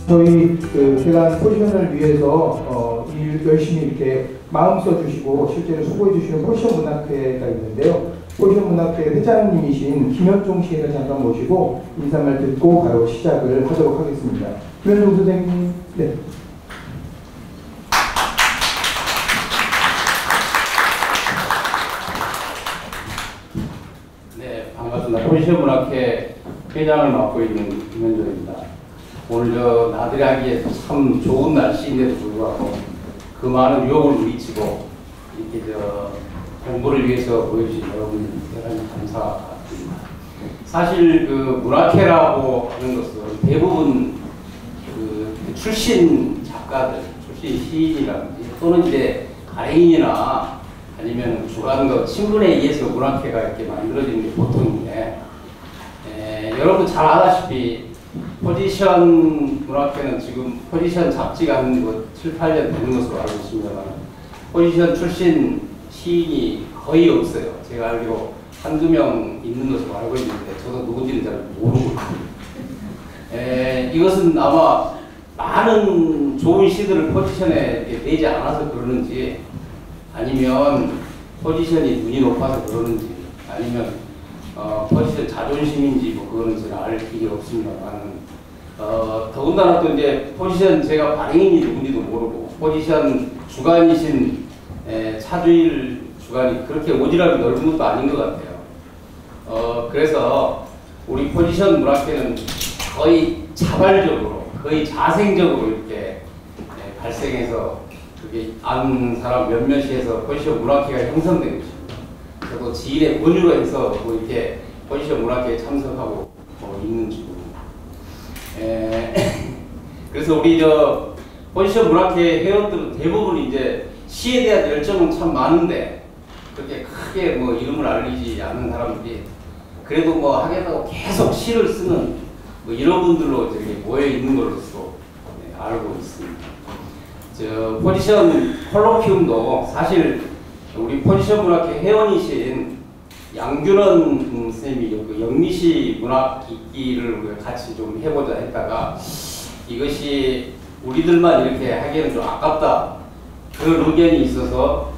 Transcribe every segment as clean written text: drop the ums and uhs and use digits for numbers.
저희 제가 포지션을 위해서 열심히 이렇게 마음 써주시고 실제로 수고해주시는 포지션 문학회가 있는데요. 포지션 문학회 회장님이신 김현종 시인을 잠깐 모시고 인사말 듣고 바로 시작을 하도록 하겠습니다. 김현종 선생님, 네. 네, 반갑습니다. 포지션 문학회 회장을 맡고 있는 김현종입니다. 오늘 나들이 하기에 참 좋은 날씨인데도 불구하고 그 많은 유혹을 물리치고 이렇게 공부를 위해서 보여주신 여러분들 대단히 감사드립니다. 사실 문학회라고 하는 것은 대부분 출신 작가들, 출신 시인이라든지 또는 이제 가래인이나 아니면 주관도 친분에 의해서 문학회가 이렇게 만들어지는 게 보통인데, 여러분 잘 아다시피 포지션 문학회는 지금 포지션 잡지가 한 7, 8년 되는 것으로 알고 있습니다만 포지션 출신 시인이 거의 없어요. 제가 알기로 한두 명 있는 것으로 알고 있는데 저도 누군지는 잘 모르고 있습니다. 이것은 아마 많은 좋은 시들을 포지션에 내지 않아서 그러는지, 아니면 포지션이 눈이 높아서 그러는지, 아니면 포지션 자존심인지 뭐 그거는 제가 알 길이 없습니다만, 더군다나 또 이제 포지션 제가 발행인이 누군지도 모르고 포지션 주관이신 차주일 주관이 그렇게 오지랖이 넓은 것도 아닌 것 같아요. 그래서 우리 포지션 문학회는 거의 자발적으로, 거의 자생적으로 이렇게 발생해서 그게 아는 사람 몇몇이 해서 포지션 문학회가 형성된 것입니다. 저도 지인의 권유로 해서 뭐 이렇게 포지션 문학회에 참석하고 있는 중입니다. 그래서 우리 포지션 문학회 회원들은 대부분 이제 시에 대한 열정은 참 많은데 그렇게 크게 뭐 이름을 알리지 않는 사람들이 그래도 뭐 하겠다고 계속 시를 쓰는 뭐 이런 분들로 저기 모여 있는 걸로서 알고 있습니다. 포지션 콜로퀴움도 사실 우리 포지션 문학회 회원이신 양균원 선생님이 영미시 문학 읽기를 같이 좀 해보자 했다가 이것이 우리들만 이렇게 하기에는 좀 아깝다, 그런 의견이 있어서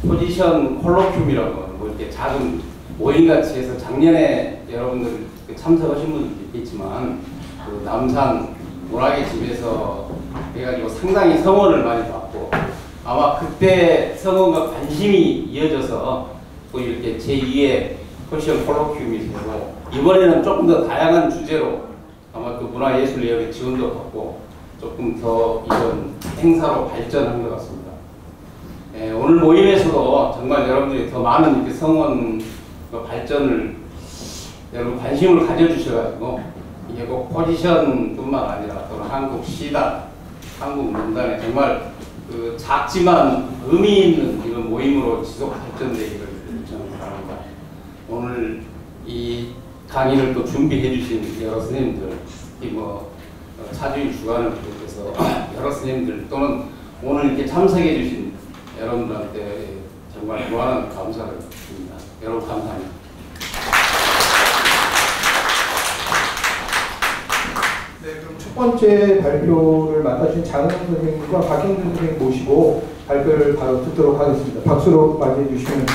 포지션 콜로퀴움이라고 뭐 이렇게 작은 모임같이 해서 작년에 여러분들 참석하신 분들도 있겠지만 남산 문학의 집에서 해가지고 상당히 성원을 많이 받고 아마 그때 성원과 관심이 이어져서 또 이렇게 제2의 포지션 콜로퀴움이 되고 이번에는 조금 더 다양한 주제로 아마 또 문화예술예술의 지원도 받고 조금 더 이런 행사로 발전한 것 같습니다. 오늘 모임에서도 정말 여러분들이 더 많은 이렇게 성원 발전을 여러분 관심을 가져주셔가지고 이게 꼭 포지션뿐만 아니라 또는 한국 시단, 한국 문단에 정말 작지만 의미 있는 이런 모임으로 지속 발전되기를 저는 바랍니다. 오늘 이 강의를 또 준비해 주신 여러 선생님들, 차주일 주관을 비롯해서 여러 선생님들 또는 오늘 이렇게 참석해 주신 여러분들한테 정말 무한한 감사를 드립니다. 여러분 감사합니다. 네, 그럼 첫 번째 발표를 맡아주신 장은영 선생님과 박형준 선생님 모시고 발표를 바로 듣도록 하겠습니다. 박수로 맞이해 주시면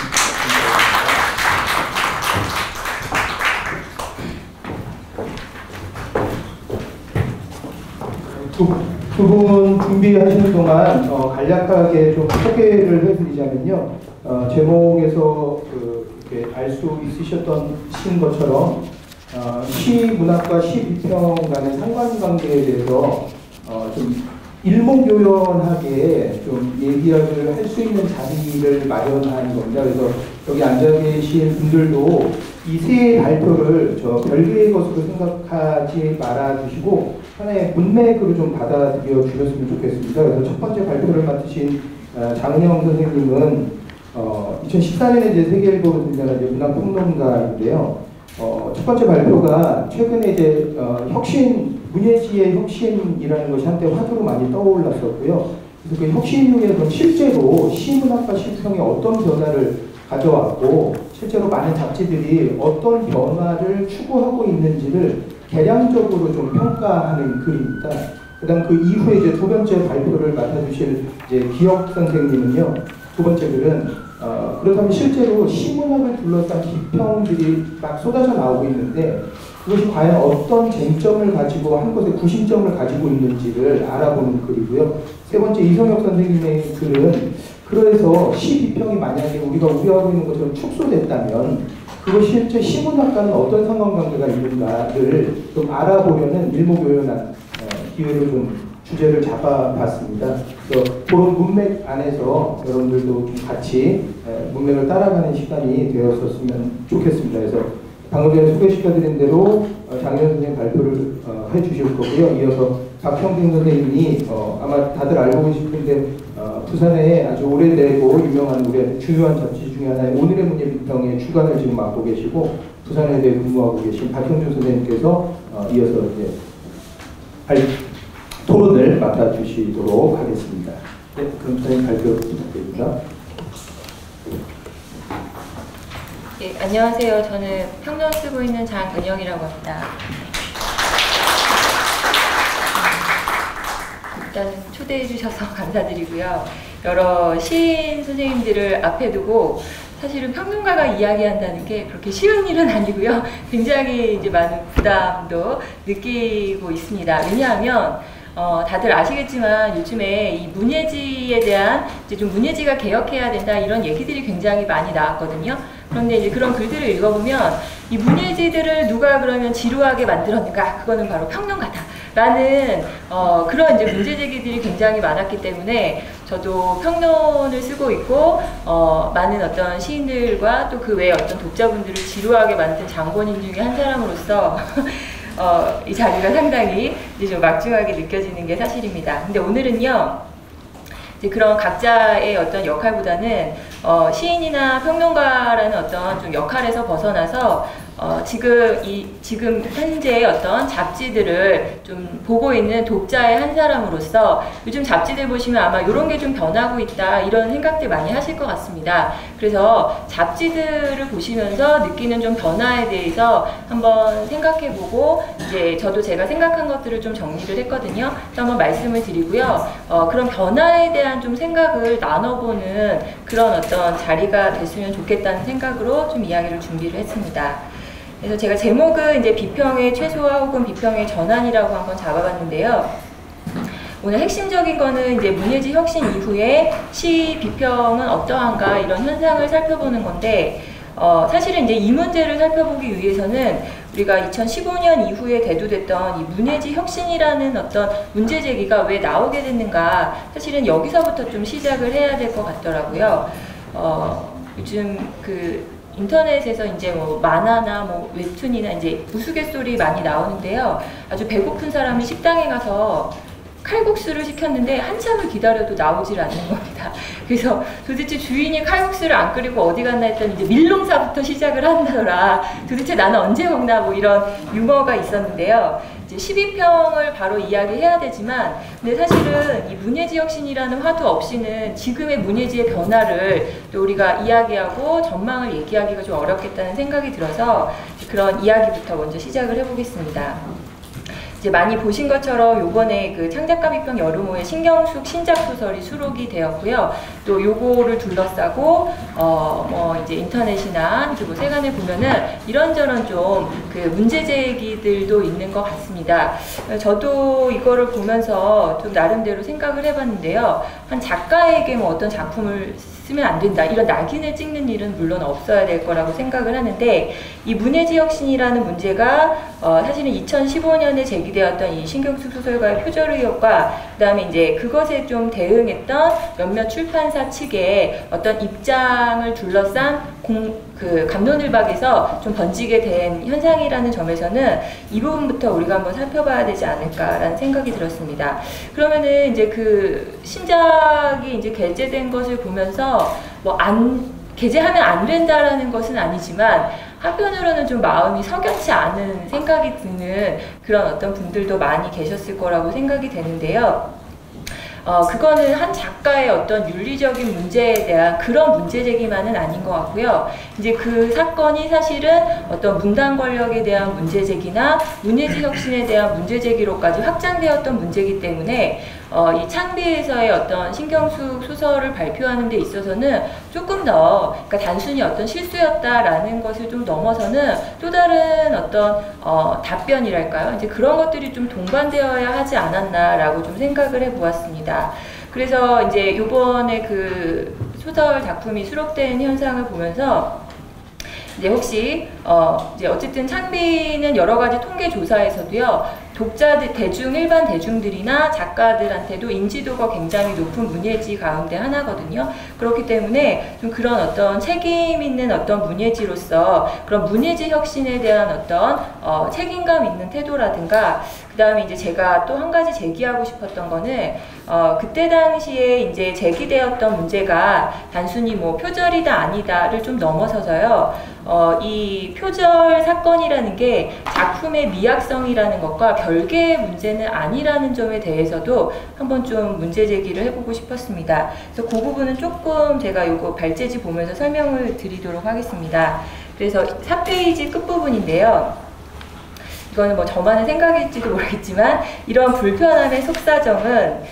두 분 준비하시는 동안 간략하게 좀 소개를 해드리자면요. 제목에서 이렇게 알 수 있으셨던 것처럼 시 문학과 시 비평 간의 상관관계에 대해서 좀 일목요연하게 좀 얘기를 할 수 있는 자리를 마련한 겁니다. 그래서 여기 앉아 계신 분들도 이 세 발표를 별개의 것으로 생각하지 말아주시고 하나의 문맥으로 좀 받아들여 주셨으면 좋겠습니다. 그래서 첫 번째 발표를 맡으신 장은영 선생님은 2014년에 이제 세계일보로 등장한 문학평론가인데요. 첫 번째 발표가 최근에 이제 문예지의 혁신이라는 것이 한때 화두로 많이 떠올랐었고요. 그래서 그 혁신 중에 그럼 실제로 시문학과 시평에 어떤 변화를 가져왔고 실제로 많은 잡지들이 어떤 변화를 추구하고 있는지를 개량적으로 좀 평가하는 글입니다. 그다음 그 이후에 이제 두 번째 발표를 맡아주실 이제 기억 선생님은요. 두 번째 글은 그렇다면 실제로 시문학을 둘러싼 비평들이 막 쏟아져 나오고 있는데 그것이 과연 어떤 쟁점을 가지고 한 것의 구심점을 가지고 있는지를 알아보는 글이고요. 세 번째 이성혁 선생님의 글은 그래서 시 비평이 만약에 우리가 우려하고 있는 것처럼 축소됐다면 그것이 실제 시문학과는 어떤 상관관계가 있는가를 좀 알아보려는 일목요연한 기회를 좀 주제를 잡아봤습니다. 그래서 그런 문맥 안에서 여러분들도 좀 같이 문맥을 따라가는 시간이 되었었으면 좋겠습니다. 그래서 방금 전에 소개시켜드린 대로 장현 선생님 발표를 해주실 거고요. 이어서 박형진 선생님이 아마 다들 알고 계신데 부산에 아주 오래되고 유명한 우리 주요한 잡지 중에 하나의 오늘의 문예 비평의 주간을 지금 맡고 계시고 부산에 대해 근무하고 계신 박형준 선생님께서 이어서 이제 토론을 맡아주시도록 하겠습니다. 네, 그럼 선생님 발표 부탁드립니다. 네, 안녕하세요. 저는 평론 쓰고 있는 장은영이라고 합니다. 일단 초대해 주셔서 감사드리고요. 여러 시인 선생님들을 앞에 두고 사실은 평론가가 이야기한다는 게 그렇게 쉬운 일은 아니고요. 굉장히 이제 많은 부담도 느끼고 있습니다. 왜냐하면 다들 아시겠지만 요즘에 이 문예지에 대한 이제 좀 문예지가 개혁해야 된다 이런 얘기들이 굉장히 많이 나왔거든요. 그런데 이제 그런 글들을 읽어보면 이 문예지들을 누가 그러면 지루하게 만들었는가? 그거는 바로 평론가다. 라는 그런 이제 문제 제기들이 굉장히 많았기 때문에 저도 평론을 쓰고 있고 많은 어떤 시인들과 또 그 외에 어떤 독자분들을 지루하게 만든 장본인 중에 한 사람으로서 이 자리가 상당히 이제 좀 막중하게 느껴지는 게 사실입니다. 근데 오늘은요, 이제 그런 각자의 어떤 역할보다는 시인이나 평론가라는 어떤 좀 역할에서 벗어나서 지금 현재의 어떤 잡지들을 좀 보고 있는 독자의 한 사람으로서 요즘 잡지들 보시면 아마 이런 게 좀 변하고 있다 이런 생각들 많이 하실 것 같습니다. 그래서 잡지들을 보시면서 느끼는 좀 변화에 대해서 한번 생각해보고 이제 저도 제가 생각한 것들을 좀 정리를 했거든요. 그래서 한번 말씀을 드리고요. 그런 변화에 대한 좀 생각을 나눠보는 그런 어떤 자리가 됐으면 좋겠다는 생각으로 좀 이야기를 준비를 했습니다. 그래서 제가 제목은 이제 비평의 최소화 혹은 비평의 전환이라고 한번 잡아봤는데요. 오늘 핵심적인 거는 이제 문예지 혁신 이후에 시 비평은 어떠한가 이런 현상을 살펴보는 건데, 사실은 이제 이 문제를 살펴보기 위해서는 우리가 2015년 이후에 대두됐던 이 문예지 혁신이라는 어떤 문제 제기가 왜 나오게 됐는가, 사실은 여기서부터 좀 시작을 해야 될 것 같더라고요. 요즘 인터넷에서 이제 뭐 만화나 뭐 웹툰이나 이제 우스갯소리 많이 나오는데요. 아주 배고픈 사람이 식당에 가서 칼국수를 시켰는데 한참을 기다려도 나오질 않는 겁니다. 그래서 도대체 주인이 칼국수를 안 끓이고 어디 갔나 했더니 이제 밀농사부터 시작을 한다더라. 도대체 나는 언제 먹나 뭐 이런 유머가 있었는데요. 이제 12평을 바로 이야기해야 되지만, 근데 사실은 이 문예지 혁신이라는 화두 없이는 지금의 문예지의 변화를 또 우리가 이야기하고 전망을 얘기하기가 좀 어렵겠다는 생각이 들어서 그런 이야기부터 먼저 시작을 해보겠습니다. 이제 많이 보신 것처럼 요번에 그 창작가 비평 여름호에 신경숙 신작 소설이 수록이 되었고요. 또 요거를 둘러싸고 뭐 이제 인터넷이나 뭐 세간에 보면은 이런저런 좀 그 문제 제기들도 있는 것 같습니다. 저도 이거를 보면서 좀 나름대로 생각을 해봤는데요. 한 작가에게 뭐 어떤 작품을 쓰면 안 된다, 이런 낙인을 찍는 일은 물론 없어야 될 거라고 생각을 하는데, 이 문예지 혁신이라는 문제가 사실은 2015년에 제기되었던 이 신경숙 소설가의 표절 의혹과 그다음에 이제 그것에 좀 대응했던 몇몇 출판사 측의 어떤 입장을 둘러싼 갑론을박에서 좀 번지게 된 현상이라는 점에서는 이 부분부터 우리가 한번 살펴봐야 되지 않을까라는 생각이 들었습니다. 그러면은 이제 그 신작이 이제 게재된 것을 보면서 뭐 게재하면 안 된다라는 것은 아니지만 한편으로는 좀 마음이 석연치 않은 생각이 드는 그런 어떤 분들도 많이 계셨을 거라고 생각이 되는데요. 그거는 한 작가의 어떤 윤리적인 문제에 대한 그런 문제 제기만은 아닌 것 같고요. 이제 그 사건이 사실은 어떤 문단 권력에 대한 문제 제기나 문예지 혁신에 대한 문제 제기로까지 확장되었던 문제이기 때문에 이 창비에서의 어떤 신경숙 소설을 발표하는 데 있어서는 조금 더 그러니까 단순히 어떤 실수였다라는 것을 좀 넘어서는 또 다른 어떤 답변이랄까요? 이제 그런 것들이 좀 동반되어야 하지 않았나라고 좀 생각을 해보았습니다. 그래서 이제 요번에 그 소설 작품이 수록된 현상을 보면서 이제 혹시 이제 어쨌든 창비는 여러 가지 통계 조사에서도요. 독자들, 일반 대중들이나 작가들한테도 인지도가 굉장히 높은 문예지 가운데 하나거든요. 그렇기 때문에 좀 그런 어떤 책임 있는 어떤 문예지로서 그런 문예지 혁신에 대한 어떤 책임감 있는 태도라든가 그 다음에 이제 제가 또 한 가지 제기하고 싶었던 거는 그때 당시에 이제 제기되었던 문제가 단순히 뭐 표절이다 아니다를 좀 넘어서서요. 이 표절 사건이라는 게 작품의 미학성이라는 것과 별개의 문제는 아니라는 점에 대해서도 한번 좀 문제 제기를 해보고 싶었습니다. 그래서 그 부분은 조금 제가 요거 발제지 보면서 설명을 드리도록 하겠습니다. 그래서 4페이지 끝부분인데요. 이거는 뭐 저만의 생각일지도 모르겠지만 이런 불편함의 속사정은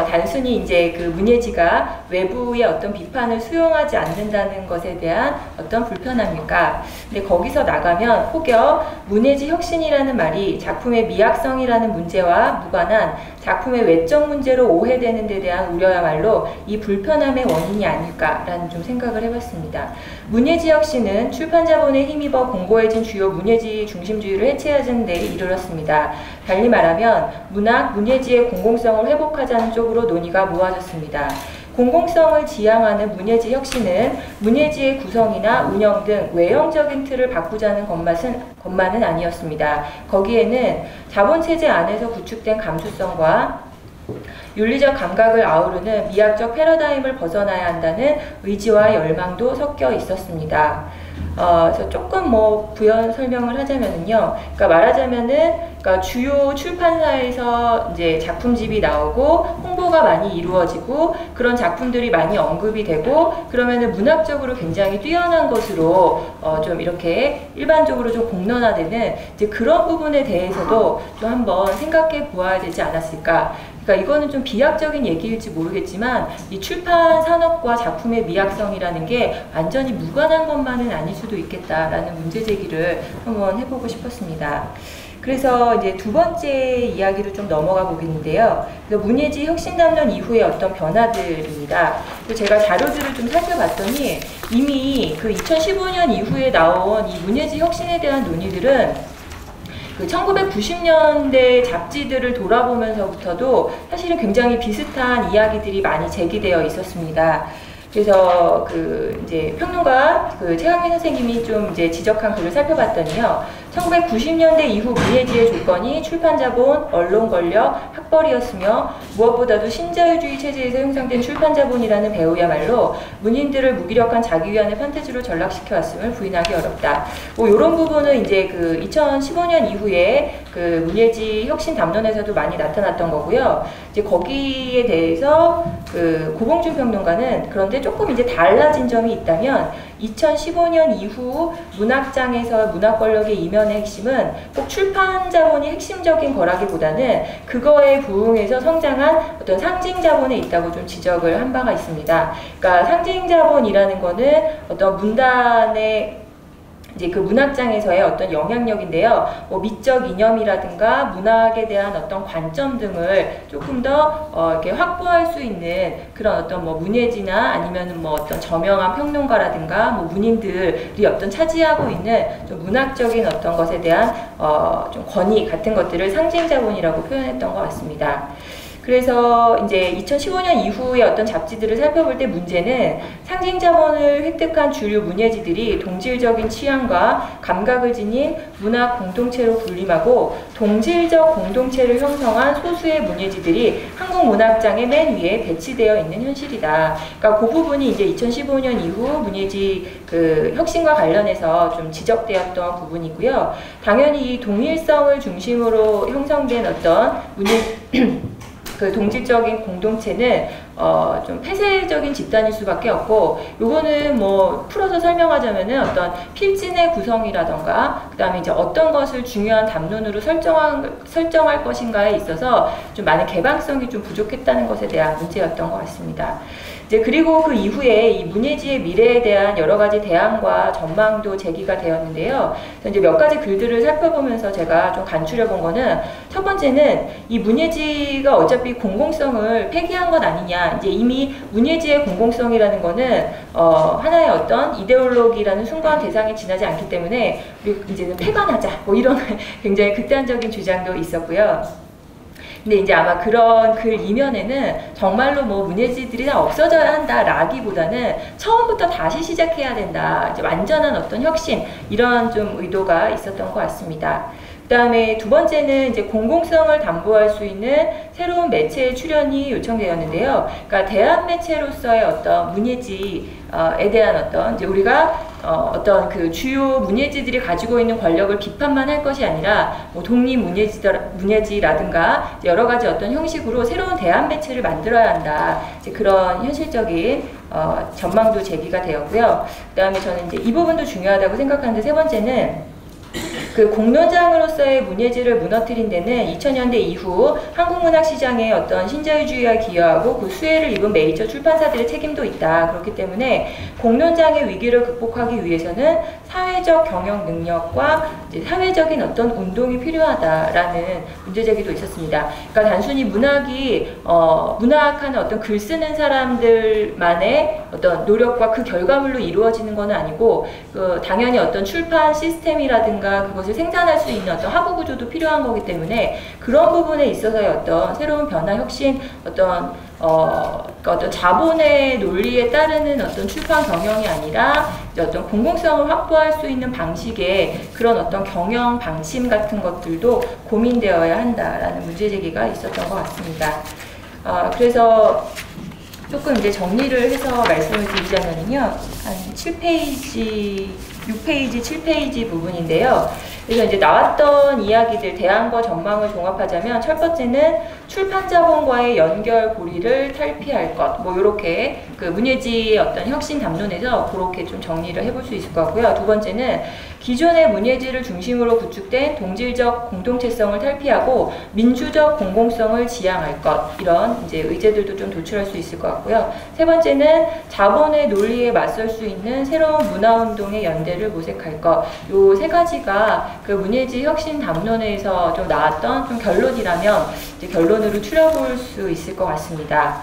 단순히 이제 그 문예지가 외부의 어떤 비판을 수용하지 않는다는 것에 대한 어떤 불편함일까? 근데 거기서 나가면 혹여 문예지 혁신이라는 말이 작품의 미학성이라는 문제와 무관한 작품의 외적 문제로 오해되는 데 대한 우려야말로 이 불편함의 원인이 아닐까라는 좀 생각을 해봤습니다. 문예지 혁신은 출판자본에 힘입어 공고해진 주요 문예지 중심주의를 해체하는 데 이르렀습니다. 달리 말하면 문학, 문예지의 공공성을 회복하자는 쪽으로 논의가 모아졌습니다. 공공성을 지향하는 문예지 혁신은 문예지의 구성이나 운영 등 외형적인 틀을 바꾸자는 것만은 아니었습니다. 거기에는 자본체제 안에서 구축된 감수성과 윤리적 감각을 아우르는 미학적 패러다임을 벗어나야 한다는 의지와 열망도 섞여 있었습니다. 그래서 조금 뭐 부연 설명을 하자면은요. 그러니까 말하자면은 그러니까 주요 출판사에서 이제 작품집이 나오고 홍보가 많이 이루어지고 그런 작품들이 많이 언급이 되고 그러면은 문학적으로 굉장히 뛰어난 것으로 좀 이렇게 일반적으로 좀 공론화되는 이제 그런 부분에 대해서도 좀 한번 생각해 보아야 되지 않았을까. 그러니까 이거는 좀 비약적인 얘기일지 모르겠지만 이 출판 산업과 작품의 미학성이라는 게 완전히 무관한 것만은 아닐 수도 있겠다라는 문제 제기를 한번 해보고 싶었습니다. 그래서 이제 두 번째 이야기로 좀 넘어가 보겠는데요. 문예지 혁신담론 이후의 어떤 변화들입니다. 제가 자료들을 좀 살펴봤더니 이미 그 2015년 이후에 나온 이 문예지 혁신에 대한 논의들은 그 1990년대 잡지들을 돌아보면서부터도 사실은 굉장히 비슷한 이야기들이 많이 제기되어 있었습니다. 그래서 그 이제 평론가 그 최강민 선생님이 좀 이제 지적한 글을 살펴봤더니요. 1990년대 이후 문예지의 조건이 출판자본, 언론 권력, 학벌이었으며 무엇보다도 신자유주의 체제에서 형성된 출판자본이라는 배우야말로 문인들을 무기력한 자기 위안의 판타지로 전락시켜 왔음을 부인하기 어렵다. 뭐 이런 부분은 이제 그 2015년 이후에 그 문예지 혁신 담론에서도 많이 나타났던 거고요. 이제 거기에 대해서 그 고봉준 평론가는 그런데 조금 이제 달라진 점이 있다면 2015년 이후 문학장에서 문학 권력의 이면의 핵심은 꼭 출판 자본이 핵심적인 거라기보다는 그거에 부응해서 성장한 어떤 상징 자본에 있다고 좀 지적을 한 바가 있습니다. 그러니까 상징 자본이라는 거는 어떤 문단의 이제 그 문학장에서의 어떤 영향력인데요. 뭐 미적 이념이라든가 문학에 대한 어떤 관점 등을 조금 더 이렇게 확보할 수 있는 그런 어떤 뭐 문예지나 아니면은 뭐 어떤 저명한 평론가라든가 뭐 문인들이 어떤 차지하고 있는 좀 문학적인 어떤 것에 대한 좀 권위 같은 것들을 상징 자본이라고 표현했던 것 같습니다. 그래서 이제 2015년 이후의 어떤 잡지들을 살펴볼 때 문제는 상징 자본을 획득한 주류 문예지들이 동질적인 취향과 감각을 지닌 문학 공동체로 군림하고 동질적 공동체를 형성한 소수의 문예지들이 한국 문학장의 맨 위에 배치되어 있는 현실이다. 그러니까 그 부분이 이제 2015년 이후 문예지 그 혁신과 관련해서 좀 지적되었던 부분이고요. 당연히 이 동일성을 중심으로 형성된 어떤 그 동질적인 공동체는 좀 폐쇄적인 집단일 수밖에 없고, 요거는 뭐 풀어서 설명하자면은 어떤 필진의 구성이라던가, 그 다음에 이제 어떤 것을 중요한 담론으로 설정할 것인가에 있어서 좀 많은 개방성이 좀 부족했다는 것에 대한 문제였던 것 같습니다. 이제 그리고 그 이후에 이 문예지의 미래에 대한 여러 가지 대안과 전망도 제기가 되었는데요. 그래서 이제 몇 가지 글들을 살펴보면서 제가 좀 간추려 본 거는, 첫 번째는 이 문예지가 어차피 공공성을 폐기한 것 아니냐. 이제 이미 문예지의 공공성이라는 거는 하나의 어떤 이데올로기라는 숭고한 대상이 지나지 않기 때문에 우리 이제는 폐관하자. 뭐 이런 굉장히 극단적인 주장도 있었고요. 근데 이제 아마 그런 글 이면에는 정말로 뭐 문예지들이 다 없어져야 한다 라기보다는 처음부터 다시 시작해야 된다, 이제 완전한 어떤 혁신, 이런 좀 의도가 있었던 것 같습니다. 그 다음에 두 번째는 이제 공공성을 담보할 수 있는 새로운 매체의 출연이 요청되었는데요. 그러니까 대한 매체로서의 어떤 문예지에 대한 어떤 이제 우리가 어떤 그 주요 문예지들이 가지고 있는 권력을 비판만 할 것이 아니라 뭐 독립 문예지라든가 여러 가지 어떤 형식으로 새로운 대한 매체를 만들어야 한다. 이제 그런 현실적인 전망도 제기가 되었고요. 그 다음에 저는 이제 이 부분도 중요하다고 생각하는데, 세 번째는 그 공론장으로서의 문예지를 무너뜨린 데는 2000년대 이후 한국문학 시장의 어떤 신자유주의와 기여하고 그 수혜를 입은 메이저 출판사들의 책임도 있다. 그렇기 때문에 공론장의 위기를 극복하기 위해서는 사회적 경영 능력과 이제 사회적인 어떤 운동이 필요하다라는 문제제기도 있었습니다. 그러니까 단순히 문학하는 어떤 글 쓰는 사람들만의 어떤 노력과 그 결과물로 이루어지는 건 아니고, 당연히 어떤 출판 시스템이라든가 그것을 생산할 수 있는 어떤 하부 구조도 필요한 거기 때문에, 그런 부분에 있어서의 어떤 새로운 변화, 혁신, 어떤 자본의 논리에 따르는 어떤 출판 경영이 아니라 어떤 공공성을 확보할 수 있는 방식의 그런 어떤 경영 방침 같은 것들도 고민되어야 한다라는 문제제기가 있었던 것 같습니다. 그래서 조금 이제 정리를 해서 말씀을 드리자면요, 한 7페이지, 6페이지, 7페이지 부분인데요. 그래서 이제 나왔던 이야기들, 대안과 전망을 종합하자면, 첫 번째는 출판 자본과의 연결 고리를 탈피할 것, 뭐 이렇게 그 문예지의 어떤 혁신 담론에서 그렇게 좀 정리를 해볼 수 있을 것 같고요. 두 번째는 기존의 문예지를 중심으로 구축된 동질적 공동체성을 탈피하고 민주적 공공성을 지향할 것, 이런 이제 의제들도 좀 도출할 수 있을 것 같고요. 세 번째는 자본의 논리에 맞설 수 있는 새로운 문화운동의 연대를 모색할 것, 요 세 가지가 그 문예지 혁신 담론에서 좀 나왔던 좀 결론이라면 이제 결론으로 추려볼 수 있을 것 같습니다.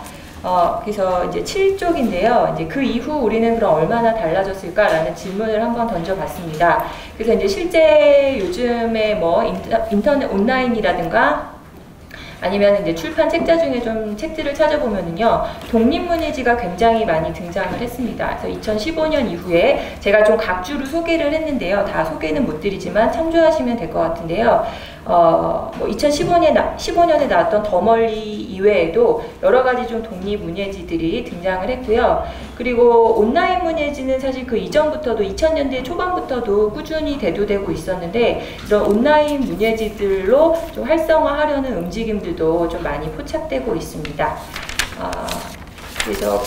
그래서 이제 7쪽인데요. 이제 그 이후 우리는 그럼 얼마나 달라졌을까라는 질문을 한번 던져봤습니다. 그래서 이제 실제 요즘에 뭐 인터넷 온라인이라든가 아니면 이제 출판 책자 중에 좀 책들을 찾아보면은요, 독립문예지가 굉장히 많이 등장을 했습니다. 그래서 2015년 이후에 제가 좀 각주로 소개를 했는데요. 다 소개는 못 드리지만 참조하시면 될 것 같은데요. 뭐 2015년에 나왔던 더 멀리 이외에도 여러 가지 좀 독립 문예지들이 등장을 했고요. 그리고 온라인 문예지는 사실 그 이전부터도 2000년대 초반부터도 꾸준히 대두되고 있었는데, 이런 온라인 문예지들로 좀 활성화하려는 움직임들도 좀 많이 포착되고 있습니다. 그래서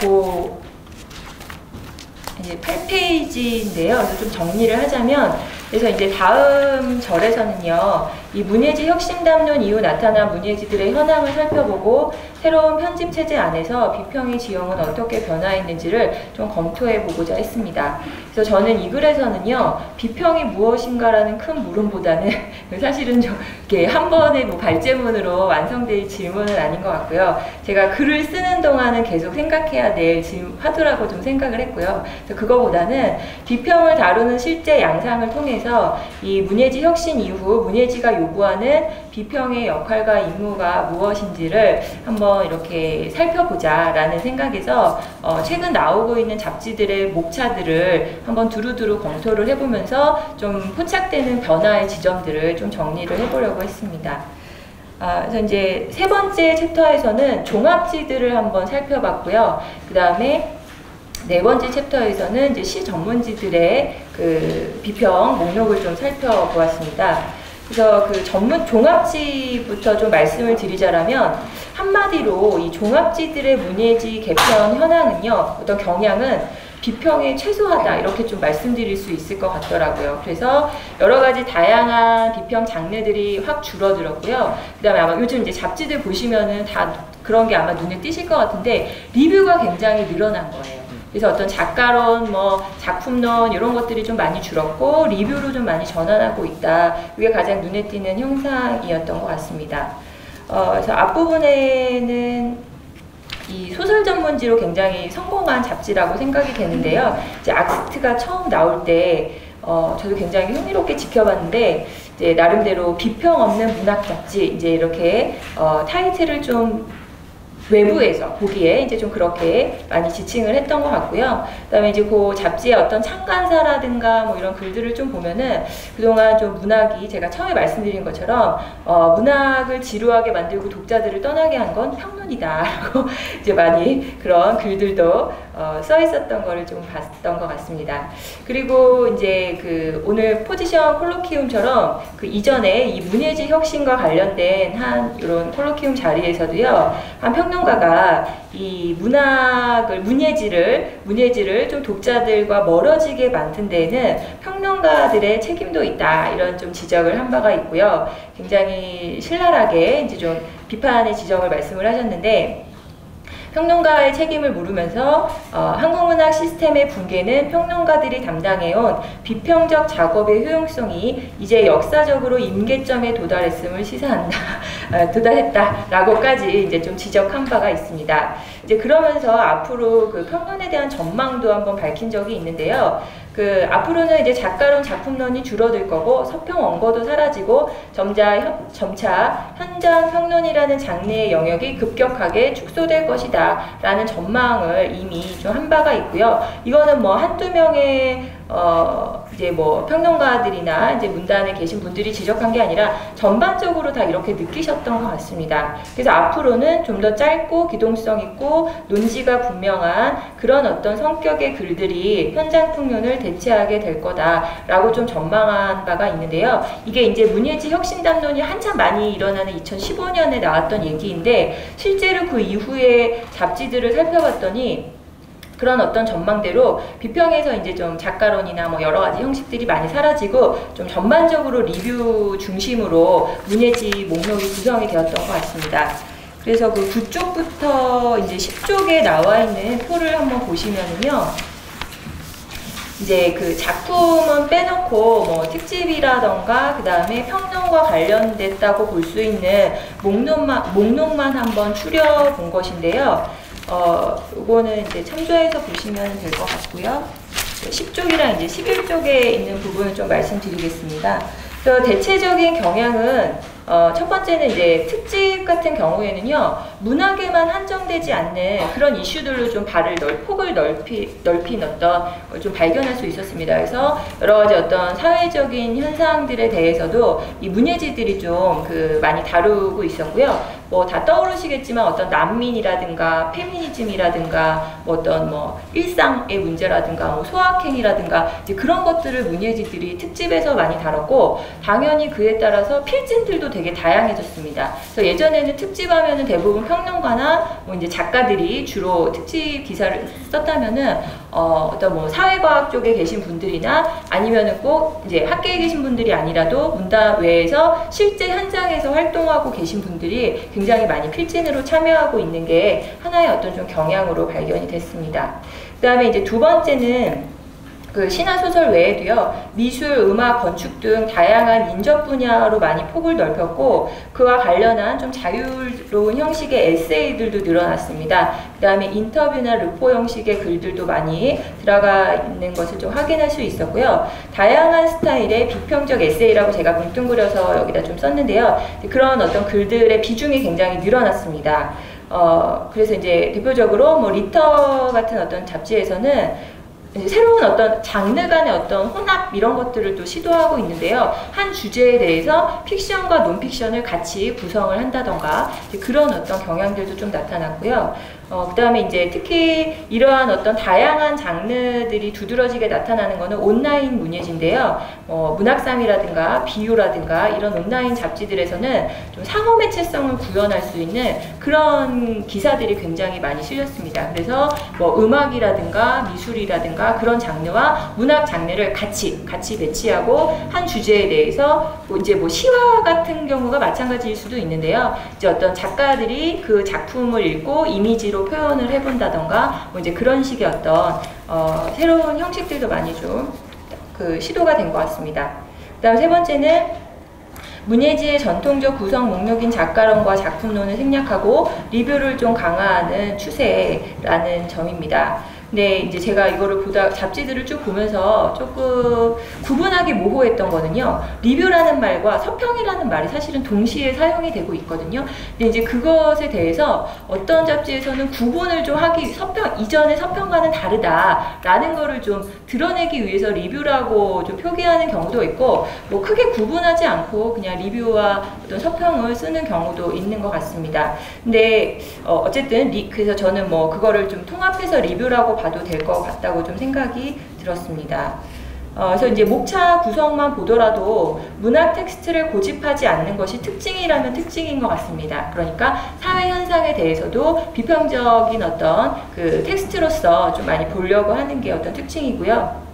이제 8페이지인데요. 그래서 좀 정리를 하자면, 그래서 이제 다음 절에서는요, 이 문예지 혁신 담론 이후 나타난 문예지들의 현황을 살펴보고 새로운 편집 체제 안에서 비평의 지형은 어떻게 변화했는지를 좀 검토해 보고자 했습니다. 그래서 저는 이 글에서는요, 비평이 무엇인가라는 큰 물음보다는 사실은 좀 이렇게 한 번의 뭐 발제문으로 완성될 질문은 아닌 것 같고요. 제가 글을 쓰는 동안은 계속 생각해야 될 화두라고 좀 생각을 했고요. 그래서 그거보다는 비평을 다루는 실제 양상을 통해서 이 문예지 혁신 이후 문예지가 요구하는 비평의 역할과 임무가 무엇인지를 한번 이렇게 살펴보자라는 생각에서 최근 나오고 있는 잡지들의 목차들을 한번 두루두루 검토를 해보면서 좀 포착되는 변화의 지점들을 좀 정리를 해보려고 했습니다. 그래서 이제 세 번째 챕터에서는 종합지들을 한번 살펴봤고요. 그 다음에 네 번째 챕터에서는 이제 시 전문지들의 그 비평 목록을 좀 살펴보았습니다. 그래서 그 전문 종합지부터 좀 말씀을 드리자라면 한마디로 이 종합지들의 문예지 개편 현황은요, 어떤 경향은 비평에 최소하다 이렇게 좀 말씀드릴 수 있을 것 같더라고요. 그래서 여러 가지 다양한 비평 장르들이 확 줄어들었고요. 그다음에 아마 요즘 이제 잡지들 보시면은 다 그런 게 아마 눈에 띄실 것 같은데 리뷰가 굉장히 늘어난 거예요. 그래서 어떤 작가론, 뭐 작품론 이런 것들이 좀 많이 줄었고 리뷰로 좀 많이 전환하고 있다. 이게 가장 눈에 띄는 현상이었던 것 같습니다. 그래서 앞부분에는 이 소설 전문지로 굉장히 성공한 잡지라고 생각이 되는데요. 이제 악스트가 처음 나올 때 저도 굉장히 흥미롭게 지켜봤는데 이제 나름대로 비평 없는 문학 잡지 이제 이렇게 타이틀을 좀 외부에서 보기에 이제 좀 그렇게 많이 지칭을 했던 것 같고요. 그다음에 이제 그 잡지의 어떤 참관사라든가 뭐 이런 글들을 좀 보면은 그동안 좀 문학이 제가 처음에 말씀드린 것처럼 문학을 지루하게 만들고 독자들을 떠나게 한 건 평론이다라고 이제 많이 그런 글들도 써 있었던 거를 좀 봤던 것 같습니다. 그리고 이제 그 오늘 포지션 콜로키움처럼 그 이전에 이 문예지 혁신과 관련된 한 이런 콜로키움 자리에서도요, 한 평론가가 이 문예지를 좀 독자들과 멀어지게 만든 데에는 평론가들의 책임도 있다 이런 좀 지적을 한 바가 있고요. 굉장히 신랄하게 이제 좀 비판의 지적을 말씀을 하셨는데. 평론가의 책임을 물으면서 한국문학 시스템의 붕괴는 평론가들이 담당해온 비평적 작업의 효용성이 이제 역사적으로 임계점에 도달했음을 시사한다, 도달했다라고까지 이제 좀 지적한 바가 있습니다. 이제 그러면서 앞으로 그 평론에 대한 전망도 한번 밝힌 적이 있는데요. 그 앞으로는 이제 작가론 작품론이 줄어들 거고 서평 원고도 사라지고 점차 현장 평론이라는 장르의 영역이 급격하게 축소될 것이다 라는 전망을 이미 좀 한 바가 있고요. 이거는 뭐 한두 명의 이제 뭐 평론가들이나 이제 문단에 계신 분들이 지적한 게 아니라 전반적으로 다 이렇게 느끼셨던 것 같습니다. 그래서 앞으로는 좀 더 짧고 기동성 있고 논지가 분명한 그런 어떤 성격의 글들이 현장 풍년을 대체하게 될 거다라고 좀 전망한 바가 있는데요. 이게 이제 문예지 혁신 담론이 한참 많이 일어나는 2015년에 나왔던 얘기인데 실제로 그 이후에 잡지들을 살펴봤더니 그런 어떤 전망대로 비평에서 이제 좀 작가론이나 뭐 여러 가지 형식들이 많이 사라지고 좀 전반적으로 리뷰 중심으로 문예지 목록이 구성이 되었던 것 같습니다. 그래서 그 9쪽부터 이제 10쪽에 나와 있는 표를 한번 보시면은요. 이제 그 작품은 빼놓고 뭐 특집이라던가 그 다음에 평론과 관련됐다고 볼 수 있는 목록만 한번 추려본 것인데요. 이거는 이제 참조해서 보시면 될 것 같고요. 10쪽이랑 이제 11쪽에 있는 부분을 좀 말씀드리겠습니다. 그래서 대체적인 경향은 첫 번째는 이제 특집 같은 경우에는요, 문학에만 한정되지 않는 그런 이슈들로 좀 폭을 넓힌 어떤 좀 발견할 수 있었습니다. 그래서 여러 가지 어떤 사회적인 현상들에 대해서도 이 문예지들이 좀 많이 다루고 있었고요. 뭐 다 떠오르시겠지만 어떤 난민이라든가 페미니즘이라든가 뭐 어떤 뭐 일상의 문제라든가 뭐 소확행이라든가 이제 그런 것들을 문예지들이 특집에서 많이 다뤘고, 당연히 그에 따라서 필진들도 되게 다양해졌습니다. 그래서 예전에는 특집하면은 대부분 평론가나 뭐 이제 작가들이 주로 특집 기사를 썼다면은 어떤 뭐 사회과학 쪽에 계신 분들이나 아니면은 꼭 이제 학계에 계신 분들이 아니라도 문단 외에서 실제 현장에서 활동하고 계신 분들이 굉장히 많이 필진으로 참여하고 있는 게 하나의 어떤 좀 경향으로 발견이 됐습니다. 그 다음에 이제 두 번째는 그 신화소설 외에도요, 미술, 음악, 건축 등 다양한 인접 분야로 많이 폭을 넓혔고, 그와 관련한 좀 자유로운 형식의 에세이들도 늘어났습니다. 그 다음에 인터뷰나 르포 형식의 글들도 많이 들어가 있는 것을 좀 확인할 수 있었고요. 다양한 스타일의 비평적 에세이라고 제가 뭉뚱그려서 여기다 좀 썼는데요. 그런 어떤 글들의 비중이 굉장히 늘어났습니다. 그래서 이제 대표적으로 뭐 리터 같은 어떤 잡지에서는 새로운 어떤 장르 간의 어떤 혼합 이런 것들을 또 시도하고 있는데요. 한 주제에 대해서 픽션과 논픽션을 같이 구성을 한다던가 그런 어떤 경향들도 좀 나타났고요. 그다음에 이제 특히 이러한 어떤 다양한 장르들이 두드러지게 나타나는 것은 온라인 문예지인데요. 문학삼이라든가 비유라든가 이런 온라인 잡지들에서는 좀 상호 매체성을 구현할 수 있는 그런 기사들이 굉장히 많이 실렸습니다. 그래서 뭐 음악이라든가 미술이라든가 그런 장르와 문학 장르를 같이 배치하고 한 주제에 대해서 이제 뭐 시와 같은 경우가 마찬가지일 수도 있는데요. 이제 어떤 작가들이 그 작품을 읽고 이미지로 표현을 해본다던가 뭐 이제 그런 식의 어떤 새로운 형식들도 많이 좀 시도가 된 것 같습니다. 그다음 세 번째는 문예지의 전통적 구성 목록인 작가론과 작품론을 생략하고 리뷰를 좀 강화하는 추세라는 점입니다. 근데 이제 제가 이거를 잡지들을 쭉 보면서 조금 구분하기 모호했던 거는요. 리뷰라는 말과 서평이라는 말이 사실은 동시에 사용이 되고 있거든요. 근데 이제 그것에 대해서 어떤 잡지에서는 구분을 좀 이전의 서평과는 다르다라는 거를 좀 드러내기 위해서 리뷰라고 좀 표기하는 경우도 있고, 뭐 크게 구분하지 않고 그냥 리뷰와 어떤 서평을 쓰는 경우도 있는 것 같습니다. 근데 어쨌든 그래서 저는 뭐 그거를 좀 통합해서 리뷰라고 봐도 될 것 같다고 좀 생각이 들었습니다. 그래서 이제 목차 구성만 보더라도 문학 텍스트를 고집하지 않는 것이 특징이라면 특징인 것 같습니다. 그러니까 사회 현상에 대해서도 비평적인 어떤 그 텍스트로서 좀 많이 보려고 하는 게 어떤 특징이고요.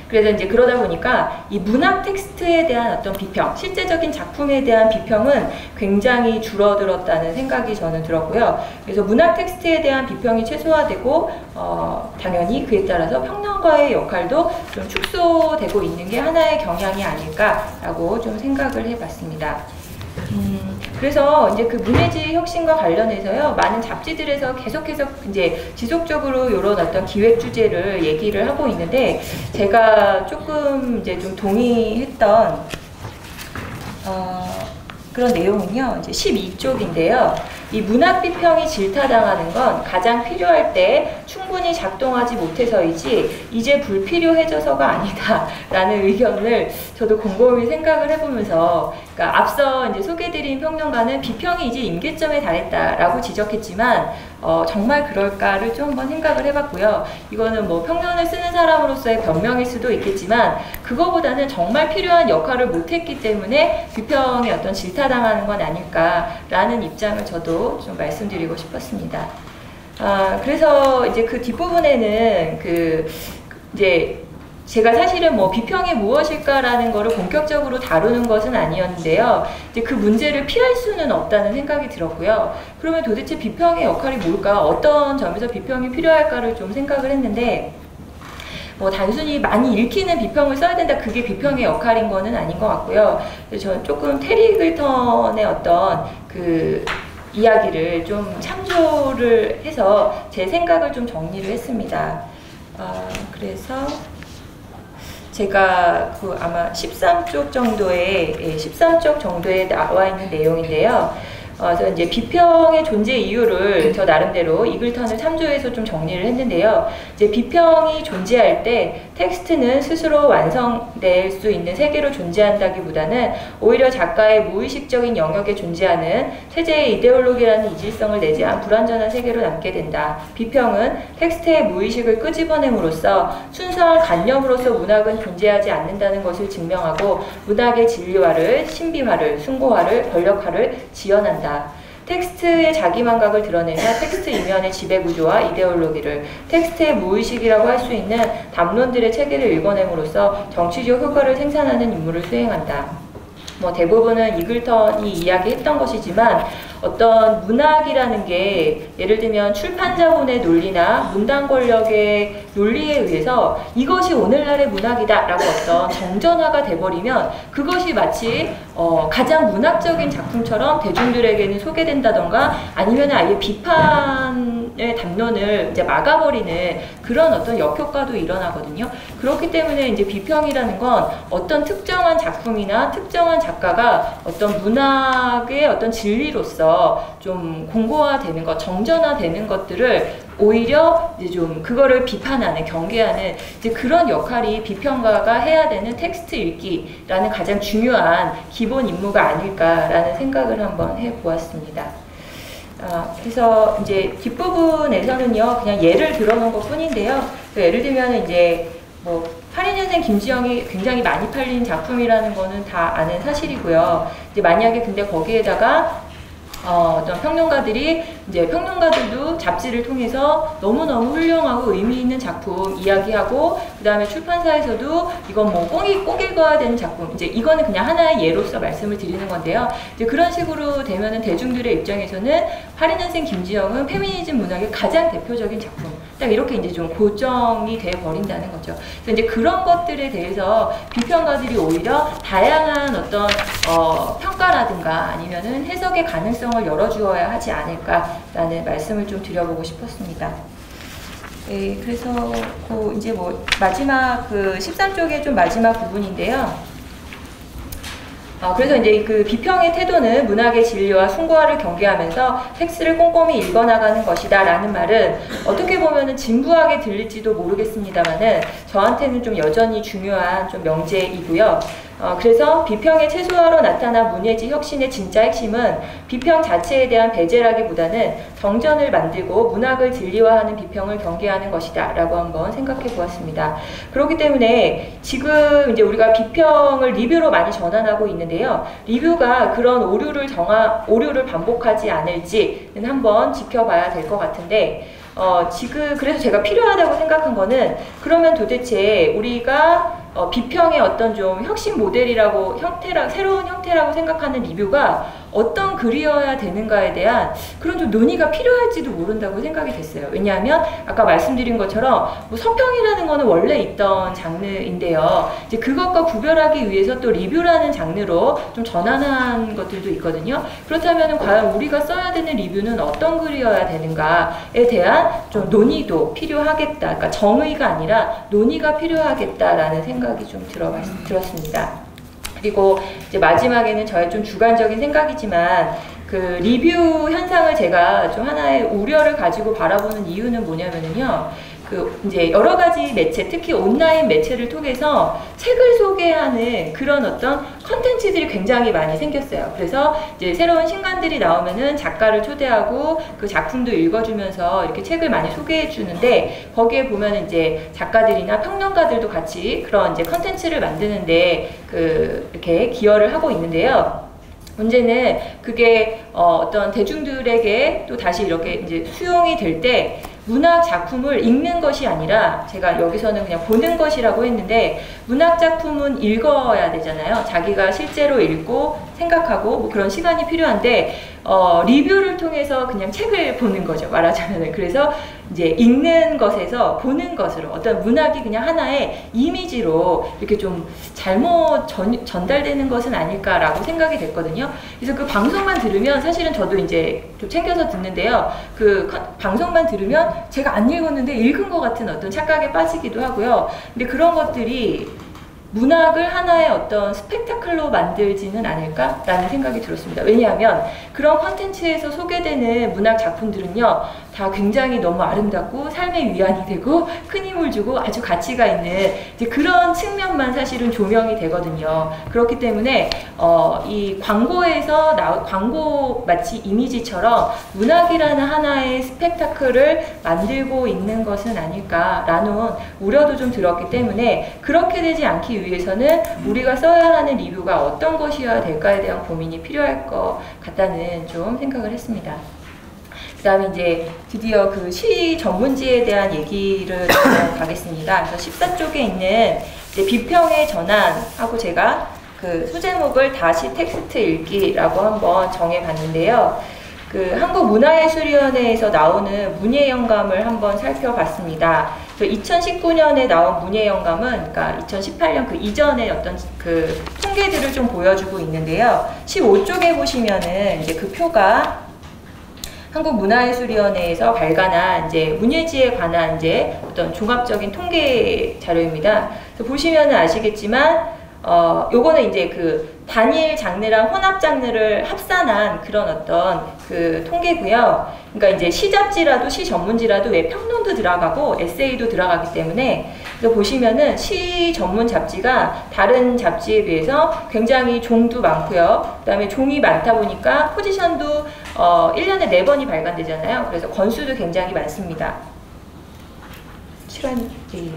그래서 이제 그러다 보니까 이 문학 텍스트에 대한 어떤 비평, 실제적인 작품에 대한 비평은 굉장히 줄어들었다는 생각이 저는 들었고요. 그래서 문학 텍스트에 대한 비평이 최소화되고 당연히 그에 따라서 평론가의 역할도 좀 축소되고 있는 게 하나의 경향이 아닐까라고 좀 생각을 해봤습니다. 그래서 이제 그 문예지 혁신과 관련해서요, 많은 잡지들에서 계속해서 이제 지속적으로 이런 어떤 기획 주제를 얘기를 하고 있는데, 제가 조금 이제 좀 동의했던 그런 내용은요, 이제 12쪽인데요. 이 문학 비평이 질타당하는 건 가장 필요할 때 충분히 작동하지 못해서이지 이제 불필요해져서가 아니다 라는 의견을 저도 곰곰이 생각을 해보면서, 그러니까 앞서 이제 소개해드린 평론가는 비평이 이제 임계점에 달했다라고 지적했지만 정말 그럴까를 좀 한번 생각을 해봤고요. 이거는 뭐 평론을 쓰는 사람으로서의 변명일 수도 있겠지만 그거보다는 정말 필요한 역할을 못했기 때문에 비평이 어떤 질타당하는 건 아닐까라는 입장을 저도 좀 말씀드리고 싶었습니다. 그래서 이제 그 뒷부분에는 이제 제가 사실은 뭐 비평이 무엇일까라는 거를 본격적으로 다루는 것은 아니었는데요. 이제 그 문제를 피할 수는 없다는 생각이 들었고요. 그러면 도대체 비평의 역할이 뭘까? 어떤 점에서 비평이 필요할까를 좀 생각을 했는데, 뭐 단순히 많이 읽히는 비평을 써야 된다, 그게 비평의 역할인 거는 아닌 것 같고요. 그래서 저는 조금 테리 이글턴의 어떤 그 이야기를 좀 참조를 해서 제 생각을 좀 정리를 했습니다. 그래서 제가 아마 13쪽 정도에 나와 있는 내용인데요. 그래서 이제 비평의 존재 이유를 저 나름대로 이글턴을 참조해서 좀 정리를 했는데요. 이제 비평이 존재할 때 텍스트는 스스로 완성될 수 있는 세계로 존재한다기보다는 오히려 작가의 무의식적인 영역에 존재하는 세제의 이데올로기라는 이질성을 내재한 불완전한 세계로 남게 된다. 비평은 텍스트의 무의식을 끄집어냄으로써 순수한 관념으로서 문학은 존재하지 않는다는 것을 증명하고 문학의 진리화를, 신비화를, 숭고화를, 권력화를 지연한다. 텍스트의 자기망각을 드러내며 텍스트 이면의 지배구조와 이데올로기를, 텍스트의 무의식이라고 할 수 있는 담론들의 체계를 읽어냄으로써 정치적 효과를 생산하는 임무를 수행한다. 뭐 대부분은 이글턴이 이야기했던 것이지만 어떤 문학이라는 게 예를 들면 출판자본의 논리나 문단 권력의 논리에 의해서 이것이 오늘날의 문학이다 라고 어떤 정전화가 돼버리면 그것이 마치 가장 문학적인 작품처럼 대중들에게는 소개된다던가 아니면 아예 비판의 담론을 이제 막아버리는 그런 어떤 역효과도 일어나거든요. 그렇기 때문에 이제 비평이라는 건 어떤 특정한 작품이나 특정한 작가가 어떤 문학의 어떤 진리로서 좀 공고화되는 것, 정전화되는 것들을 오히려 이제 좀 그거를 비판하는, 경계하는 이제 그런 역할이 비평가가 해야 되는 텍스트 읽기라는 가장 중요한 기본 임무가 아닐까라는 생각을 한번 해보았습니다. 그래서 이제 뒷부분에서는요, 그냥 예를 들어놓은 것 뿐인데요. 예를 들면 이제 뭐 82년생 김지영이 굉장히 많이 팔린 작품이라는 거는 다 아는 사실이고요. 이제 만약에 근데 거기에다가 어떤 평론가들도 잡지를 통해서 너무너무 훌륭하고 의미 있는 작품 이야기하고, 그 다음에 출판사에서도 이건 뭐 꼭 읽어야 되는 작품, 이제 이거는 그냥 하나의 예로서 말씀을 드리는 건데요. 이제 그런 식으로 되면은 대중들의 입장에서는 82년생 김지영은 페미니즘 문학의 가장 대표적인 작품, 딱 이렇게 이제 좀 고정이 돼 버린다는 거죠. 그래서 이제 그런 것들에 대해서 비평가들이 오히려 다양한 어떤 평가라든가 아니면은 해석의 가능성을 열어주어야 하지 않을까라는 말씀을 좀 드려보고 싶었습니다. 네, 그래서 이제 뭐 마지막 13쪽의 좀 마지막 부분인데요. 그래서 이제 그 비평의 태도는 문학의 진리와 숭고화를 경계하면서 텍스트를 꼼꼼히 읽어나가는 것이다 라는 말은 어떻게 보면은 진부하게 들릴지도 모르겠습니다만은 저한테는 좀 여전히 중요한 좀 명제이고요. 그래서 비평의 최소화로 나타난 문예지 혁신의 진짜 핵심은 비평 자체에 대한 배제라기보다는 정전을 만들고 문학을 진리화하는 비평을 경계하는 것이다 라고 한번 생각해 보았습니다. 그렇기 때문에 지금 이제 우리가 비평을 리뷰로 많이 전환하고 있는데요. 리뷰가 그런 오류를 반복하지 않을지는 한번 지켜봐야 될 것 같은데, 지금 그래서 제가 필요하다고 생각한 거는, 그러면 도대체 우리가 비평의 어떤 좀 혁신 모델이라고 새로운 형태라고 생각하는 리뷰가 어떤 글이어야 되는가에 대한 그런 좀 논의가 필요할지도 모른다고 생각이 됐어요. 왜냐하면 아까 말씀드린 것처럼 뭐 서평이라는 거는 원래 있던 장르인데요. 이제 그것과 구별하기 위해서 또 리뷰라는 장르로 좀 전환한 것들도 있거든요. 그렇다면 과연 우리가 써야 되는 리뷰는 어떤 글이어야 되는가에 대한 좀 논의도 필요하겠다. 그러니까 정의가 아니라 논의가 필요하겠다라는 생각이 좀 들었습니다. 그리고 이제 마지막에는 저의 좀 주관적인 생각이지만, 그 리뷰 현상을 제가 좀 하나의 우려를 가지고 바라보는 이유는 뭐냐면요. 이제 여러 가지 매체, 특히 온라인 매체를 통해서 책을 소개하는 그런 어떤 컨텐츠들이 굉장히 많이 생겼어요. 그래서 이제 새로운 신간들이 나오면은 작가를 초대하고 그 작품도 읽어주면서 이렇게 책을 많이 소개해 주는데, 거기에 보면 이제 작가들이나 평론가들도 같이 그런 이제 컨텐츠를 만드는데 이렇게 기여를 하고 있는데요. 문제는 그게 어떤 대중들에게 또 다시 이렇게 이제 수용이 될 때 문학 작품을 읽는 것이 아니라, 제가 여기서는 그냥 보는 것이라고 했는데, 문학 작품은 읽어야 되잖아요. 자기가 실제로 읽고 생각하고 뭐 그런 시간이 필요한데, 리뷰를 통해서 그냥 책을 보는 거죠, 말하자면. 그래서 이제 읽는 것에서 보는 것으로 어떤 문학이 그냥 하나의 이미지로 이렇게 좀 잘못 전달되는 것은 아닐까라고 생각이 됐거든요. 그래서 그 방송만 들으면, 사실은 저도 이제 좀 챙겨서 듣는데요. 그 방송만 들으면 제가 안 읽었는데 읽은 것 같은 어떤 착각에 빠지기도 하고요. 근데 그런 것들이 문학을 하나의 어떤 스펙타클로 만들지는 않을까라는 생각이 들었습니다. 왜냐하면 그런 콘텐츠에서 소개되는 문학 작품들은요, 다 굉장히 너무 아름답고 삶의 위안이 되고 큰 힘을 주고 아주 가치가 있는 이제 그런 측면만 사실은 조명이 되거든요. 그렇기 때문에 이 광고에서 광고 마치 이미지처럼 문학이라는 하나의 스펙타클을 만들고 있는 것은 아닐까라는 우려도 좀 들었기 때문에, 그렇게 되지 않기 위해서는 우리가 써야 하는 리뷰가 어떤 것이어야 될까에 대한 고민이 필요할 것 같다는 좀 생각을 했습니다. 그 다음에 이제 드디어 그 시 전문지에 대한 얘기를 가겠습니다. 그래서 14쪽에 있는 이제 비평의 전환하고 제가 그 소제목을 다시 텍스트 읽기라고 한번 정해봤는데요. 그 한국문화예술위원회에서 나오는 문예영감을 한번 살펴봤습니다. 2019년에 나온 문예영감은, 그러니까 2018년 그 이전의 어떤 그 통계들을 좀 보여주고 있는데요. 15쪽에 보시면은 이제 그 표가 한국문화예술위원회에서 발간한 이제 문예지에 관한 이제 어떤 종합적인 통계 자료입니다. 그래서 보시면은 아시겠지만, 요거는 이제 그 단일 장르랑 혼합 장르를 합산한 그런 어떤 그 통계고요. 그러니까 이제 시 잡지라도 시 전문지라도 왜 평론도 들어가고 에세이도 들어가기 때문에, 그래서 보시면은 시 전문 잡지가 다른 잡지에 비해서 굉장히 종도 많고요. 그다음에 종이 많다 보니까 포지션도 1년에 4번이 발간되잖아요. 그래서 권수도 굉장히 많습니다. 시간이, 예.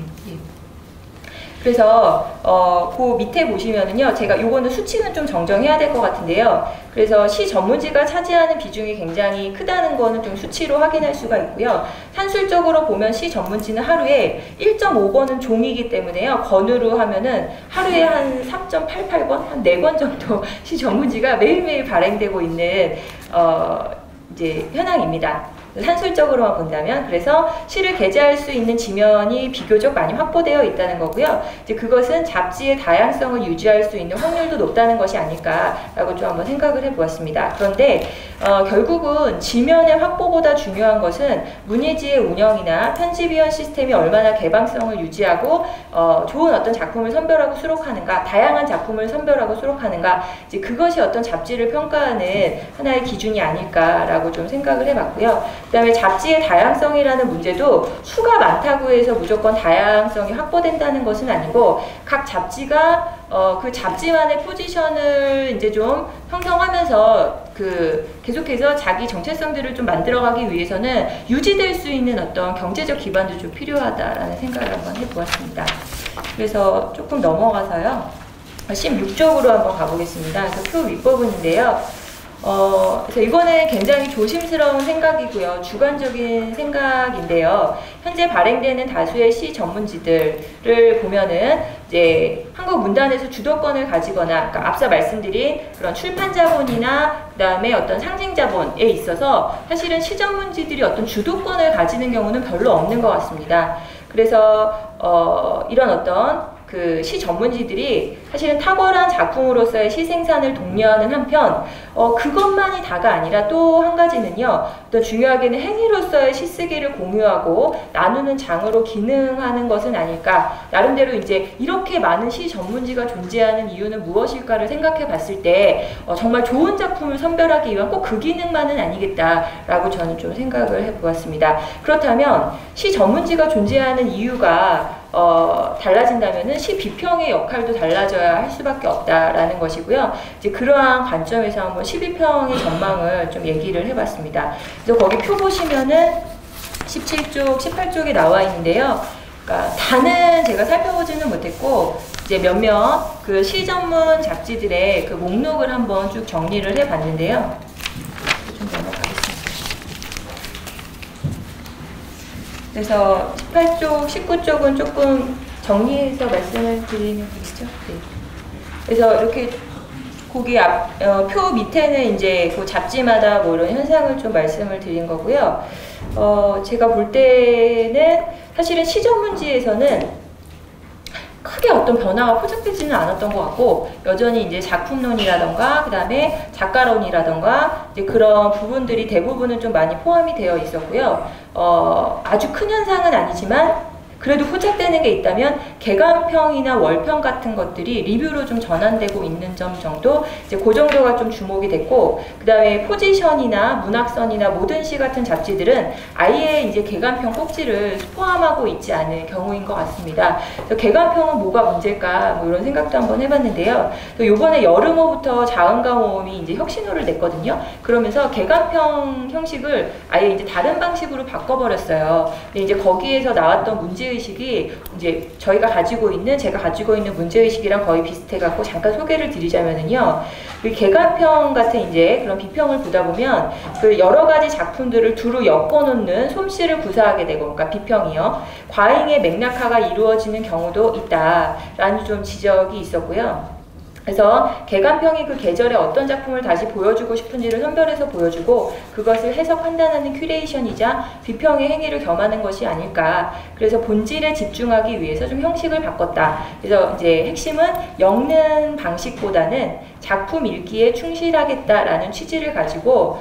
그래서 그 밑에 보시면은요, 제가 요거는 수치는 좀 정정해야 될 것 같은데요. 그래서 시 전문지가 차지하는 비중이 굉장히 크다는 거는 좀 수치로 확인할 수가 있고요. 산술적으로 보면 시 전문지는 하루에 1.5권은 종이기 때문에요. 권으로 하면은 하루에 한 3.88권, 한 4권 정도 시 전문지가 매일매일 발행되고 있는 이제 현황입니다. 산술적으로만 본다면. 그래서 시를 게재할 수 있는 지면이 비교적 많이 확보되어 있다는 거고요. 이제 그것은 잡지의 다양성을 유지할 수 있는 확률도 높다는 것이 아닐까라고 좀 한번 생각을 해보았습니다. 그런데 결국은 지면의 확보보다 중요한 것은 문예지의 운영이나 편집위원 시스템이 얼마나 개방성을 유지하고 좋은 어떤 작품을 선별하고 수록하는가, 다양한 작품을 선별하고 수록하는가, 이제 그것이 어떤 잡지를 평가하는 하나의 기준이 아닐까라고 좀 생각을 해봤고요. 그 다음에 잡지의 다양성이라는 문제도 수가 많다고 해서 무조건 다양성이 확보된다는 것은 아니고, 각 잡지가 그 잡지만의 포지션을 이제 좀 형성하면서 계속해서 자기 정체성들을 좀 만들어가기 위해서는 유지될 수 있는 어떤 경제적 기반도 좀 필요하다라는 생각을 한번 해보았습니다. 그래서 조금 넘어가서요, 16쪽으로 한번 가보겠습니다. 그래서 표 윗부분인데요. 그래서 이거는 굉장히 조심스러운 생각이고요. 주관적인 생각인데요. 현재 발행되는 다수의 시 전문지들을 보면은 이제 한국 문단에서 주도권을 가지거나, 그러니까 앞서 말씀드린 그런 출판 자본이나 그다음에 어떤 상징 자본에 있어서 사실은 시 전문지들이 어떤 주도권을 가지는 경우는 별로 없는 것 같습니다. 그래서 이런 어떤 시 전문지들이 사실은 탁월한 작품으로서의 시 생산을 독려하는 한편 그것만이 다가 아니라 또 한 가지는요, 또 중요하게는 행위로서의 시 쓰기를 공유하고 나누는 장으로 기능하는 것은 아닐까. 나름대로 이제 이렇게 많은 시 전문지가 존재하는 이유는 무엇일까를 생각해 봤을 때 정말 좋은 작품을 선별하기 위한 꼭 그 기능만은 아니겠다라고 저는 좀 생각을 해보았습니다. 그렇다면 시 전문지가 존재하는 이유가 달라진다면은 시 비평의 역할도 달라져야 할 수밖에 없다라는 것이고요. 이제 그러한 관점에서 한번 시 비평의 전망을 좀 얘기를 해봤습니다. 그래서 거기 표 보시면은 17쪽, 18쪽에 나와 있는데요. 그러니까 다는 제가 살펴보지는 못했고, 이제 몇몇 그 시 전문 잡지들의 그 목록을 한번 쭉 정리를 해봤는데요. 좀 넘어가겠습니다. 그래서 18쪽, 19쪽은 조금 정리해서 말씀을 드리면 되겠죠? 네. 그래서 이렇게 거기 표 밑에는 이제 그 잡지마다 뭐 이런 현상을 좀 말씀을 드린 거고요. 제가 볼 때는 사실은 시 전문지에서는 크게 어떤 변화가 포착되지는 않았던 것 같고, 여전히 이제 작품론이라던가, 그 다음에 작가론이라던가, 이제 그런 부분들이 대부분은 좀 많이 포함이 되어 있었고요. 아주 큰 현상은 아니지만, 그래도 포착되는 게 있다면 개간평이나 월평 같은 것들이 리뷰로 좀 전환되고 있는 점 정도, 이제 그 정도가 좀 주목이 됐고, 그 다음에 포지션이나 문학선이나 모든 시 같은 잡지들은 아예 이제 개간평 꼭지를 포함하고 있지 않은 경우인 것 같습니다. 그래서 개간평은 뭐가 문제일까, 뭐 이런 생각도 한번 해봤는데요. 요번에 여름호부터 자은가모음이 이제 혁신호를 냈거든요. 그러면서 개간평 형식을 아예 이제 다른 방식으로 바꿔버렸어요. 근데 이제 거기에서 나왔던 문제 의식이 이제 제가 가지고 있는 문제의식이랑 거의 비슷해갖고 잠깐 소개를 드리자면은요, 그 개간평 같은 이제 그런 비평을 보다 보면 그 여러 가지 작품들을 두루 엮어놓는 솜씨를 구사하게 되고, 그러니까 비평이요, 과잉의 맥락화가 이루어지는 경우도 있다라는 좀 지적이 있었고요. 그래서 개간평이 그 계절에 어떤 작품을 다시 보여주고 싶은지를 선별해서 보여주고 그것을 해석 판단하는 큐레이션이자 비평의 행위를 겸하는 것이 아닐까. 그래서 본질에 집중하기 위해서 좀 형식을 바꿨다. 그래서 이제 핵심은 엮는 방식보다는 작품 읽기에 충실하겠다라는 취지를 가지고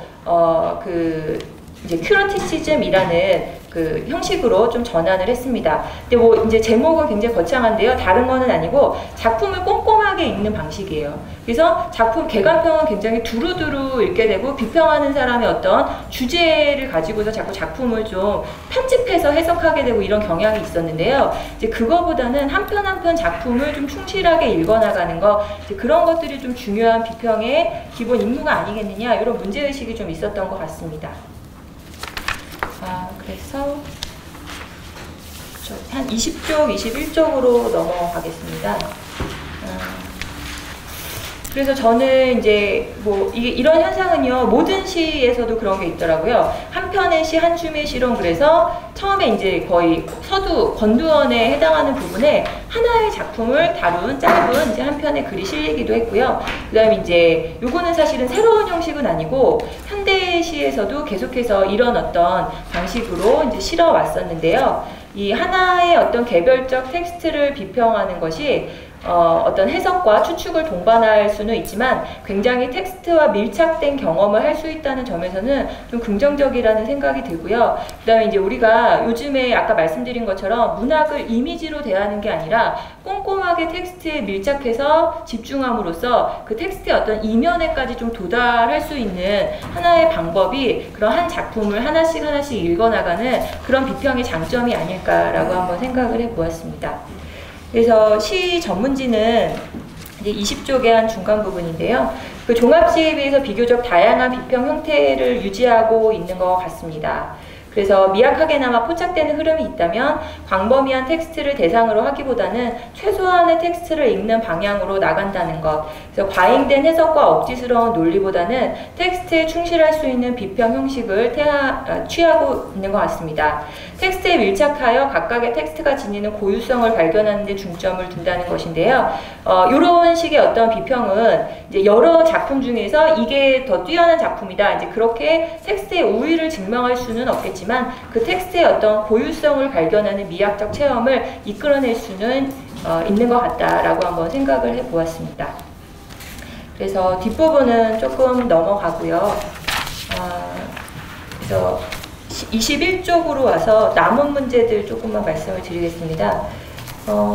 이제 큐러티시즘이라는 그 형식으로 좀 전환을 했습니다. 근데 뭐 이제 제목은 굉장히 거창한데요. 다른 거는 아니고 작품을 꼼꼼하게 읽는 방식이에요. 그래서 작품 개관평은 굉장히 두루두루 읽게 되고 비평하는 사람의 어떤 주제를 가지고서 자꾸 작품을 좀 편집해서 해석하게 되고 이런 경향이 있었는데요. 이제 그거보다는 한 편 한 편 작품을 좀 충실하게 읽어나가는 거, 이제 그런 것들이 좀 중요한 비평의 기본 임무가 아니겠느냐, 이런 문제의식이 좀 있었던 것 같습니다. 그래서 한 20쪽, 21쪽으로 넘어가겠습니다. 그래서 저는 이제 뭐 이런 현상은요, 모든 시에서도 그런 게 있더라고요. 한 편의 시, 한 줌의 시론. 그래서 처음에 이제 거의 서두, 권두원에 해당하는 부분에 하나의 작품을 다룬 짧은 이제 한 편의 글이 실리기도 했고요. 그 다음에 이제 요거는 사실은 새로운 형식은 아니고 현대시에서도 계속해서 이런 어떤 방식으로 이제 실어 왔었는데요. 이 하나의 어떤 개별적 텍스트를 비평하는 것이 어떤 해석과 추측을 동반할 수는 있지만 굉장히 텍스트와 밀착된 경험을 할 수 있다는 점에서는 좀 긍정적이라는 생각이 들고요. 그 다음에 이제 우리가 요즘에 아까 말씀드린 것처럼 문학을 이미지로 대하는 게 아니라 꼼꼼하게 텍스트에 밀착해서 집중함으로써 그 텍스트의 어떤 이면에까지 좀 도달할 수 있는 하나의 방법이 그런 한 작품을 하나씩 읽어나가는 그런 비평의 장점이 아닐까라고 한번 생각을 해보았습니다. 그래서 시 전문지는 이제 20쪽의 한 중간 부분인데요. 그 종합시에 비해서 비교적 다양한 비평 형태를 유지하고 있는 것 같습니다. 그래서 미약하게나마 포착되는 흐름이 있다면 광범위한 텍스트를 대상으로 하기보다는 최소한의 텍스트를 읽는 방향으로 나간다는 것. 그래서 과잉된 해석과 억지스러운 논리보다는 텍스트에 충실할 수 있는 비평 형식을 취하고 있는 것 같습니다. 텍스트에 밀착하여 각각의 텍스트가 지니는 고유성을 발견하는 데 중점을 둔다는 것인데요. 이런 식의 어떤 비평은 이제 여러 작품 중에서 이게 더 뛰어난 작품이다, 이제 그렇게 텍스트의 우위를 증명할 수는 없겠지만 그 텍스트의 어떤 고유성을 발견하는 미학적 체험을 이끌어낼 수는 있는 것 같다라고 한번 생각을 해보았습니다. 그래서 뒷부분은 조금 넘어가고요. 그래서 21쪽으로 와서 남은 문제들 조금만 말씀을 드리겠습니다.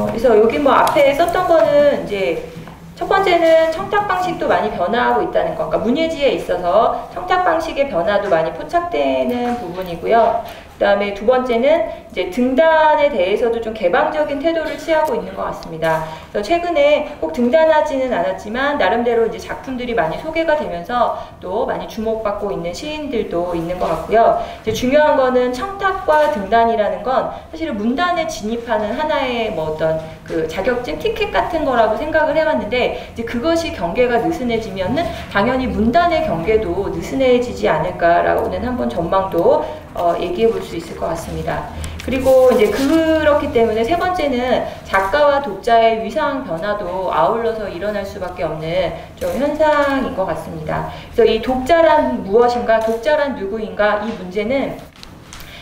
그래서 여기 뭐 앞에 썼던 거는 이제 첫 번째는 청탁 방식도 많이 변화하고 있다는 것. 그러니까 문예지에 있어서 청탁 방식의 변화도 많이 포착되는 부분이고요. 그 다음에 두 번째는 이제 등단에 대해서도 좀 개방적인 태도를 취하고 있는 것 같습니다. 그래서 최근에 꼭 등단하지는 않았지만 나름대로 이제 작품들이 많이 소개가 되면서 또 많이 주목받고 있는 시인들도 있는 것 같고요. 이제 중요한 거는 청탁과 등단이라는 건 사실은 문단에 진입하는 하나의 뭐 어떤 그 자격증 티켓 같은 거라고 생각을 해왔는데, 이제 그것이 경계가 느슨해지면은 당연히 문단의 경계도 느슨해지지 않을까라고는 한번 전망도 얘기해 볼 수 있을 것 같습니다. 그리고 이제 그렇기 때문에 세 번째는 작가와 독자의 위상 변화도 아울러서 일어날 수밖에 없는 좀 현상인 것 같습니다. 그래서 이 독자란 무엇인가, 독자란 누구인가, 이 문제는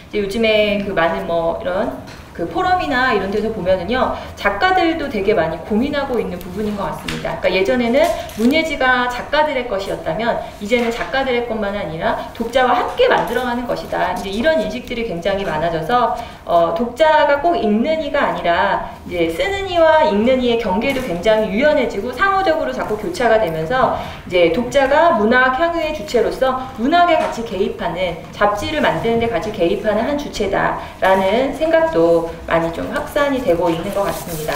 이제 요즘에 그 많은 뭐 이런 그 포럼이나 이런 데서 보면은요, 작가들도 되게 많이 고민하고 있는 부분인 것 같습니다. 그러니까 예전에는 문예지가 작가들의 것이었다면 이제는 작가들의 것만 아니라 독자와 함께 만들어가는 것이다, 이제 이런 인식들이 굉장히 많아져서 독자가 꼭 읽는 이가 아니라 이제 쓰는 이와 읽는 이의 경계도 굉장히 유연해지고 상호적으로 자꾸 교차가 되면서 이제 독자가 문학 향유의 주체로서 문학에 같이 개입하는, 잡지를 만드는 데 같이 개입하는 한 주체다라는 생각도 많이 좀 확산이 되고 있는 것 같습니다.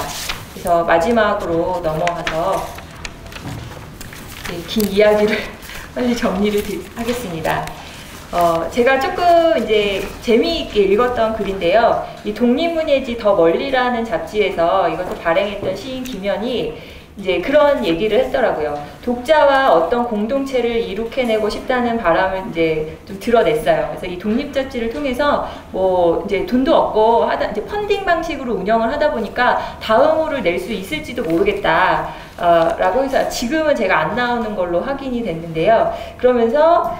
그래서 마지막으로 넘어가서 긴 이야기를 빨리 정리를 하겠습니다. 제가 조금 이제 재미있게 읽었던 글인데요. 이 독립문예지 더 멀리라는 잡지에서 이것을 발행했던 시인 김현이 이제 그런 얘기를 했더라고요. 독자와 어떤 공동체를 이룩해내고 싶다는 바람을 이제 좀 드러냈어요. 그래서 이 독립잡지를 통해서 뭐 이제 돈도 없고 이제 펀딩 방식으로 운영을 하다 보니까 다음호를 낼 수 있을지도 모르겠다. 라고 해서 지금은 제가 안 나오는 걸로 확인이 됐는데요. 그러면서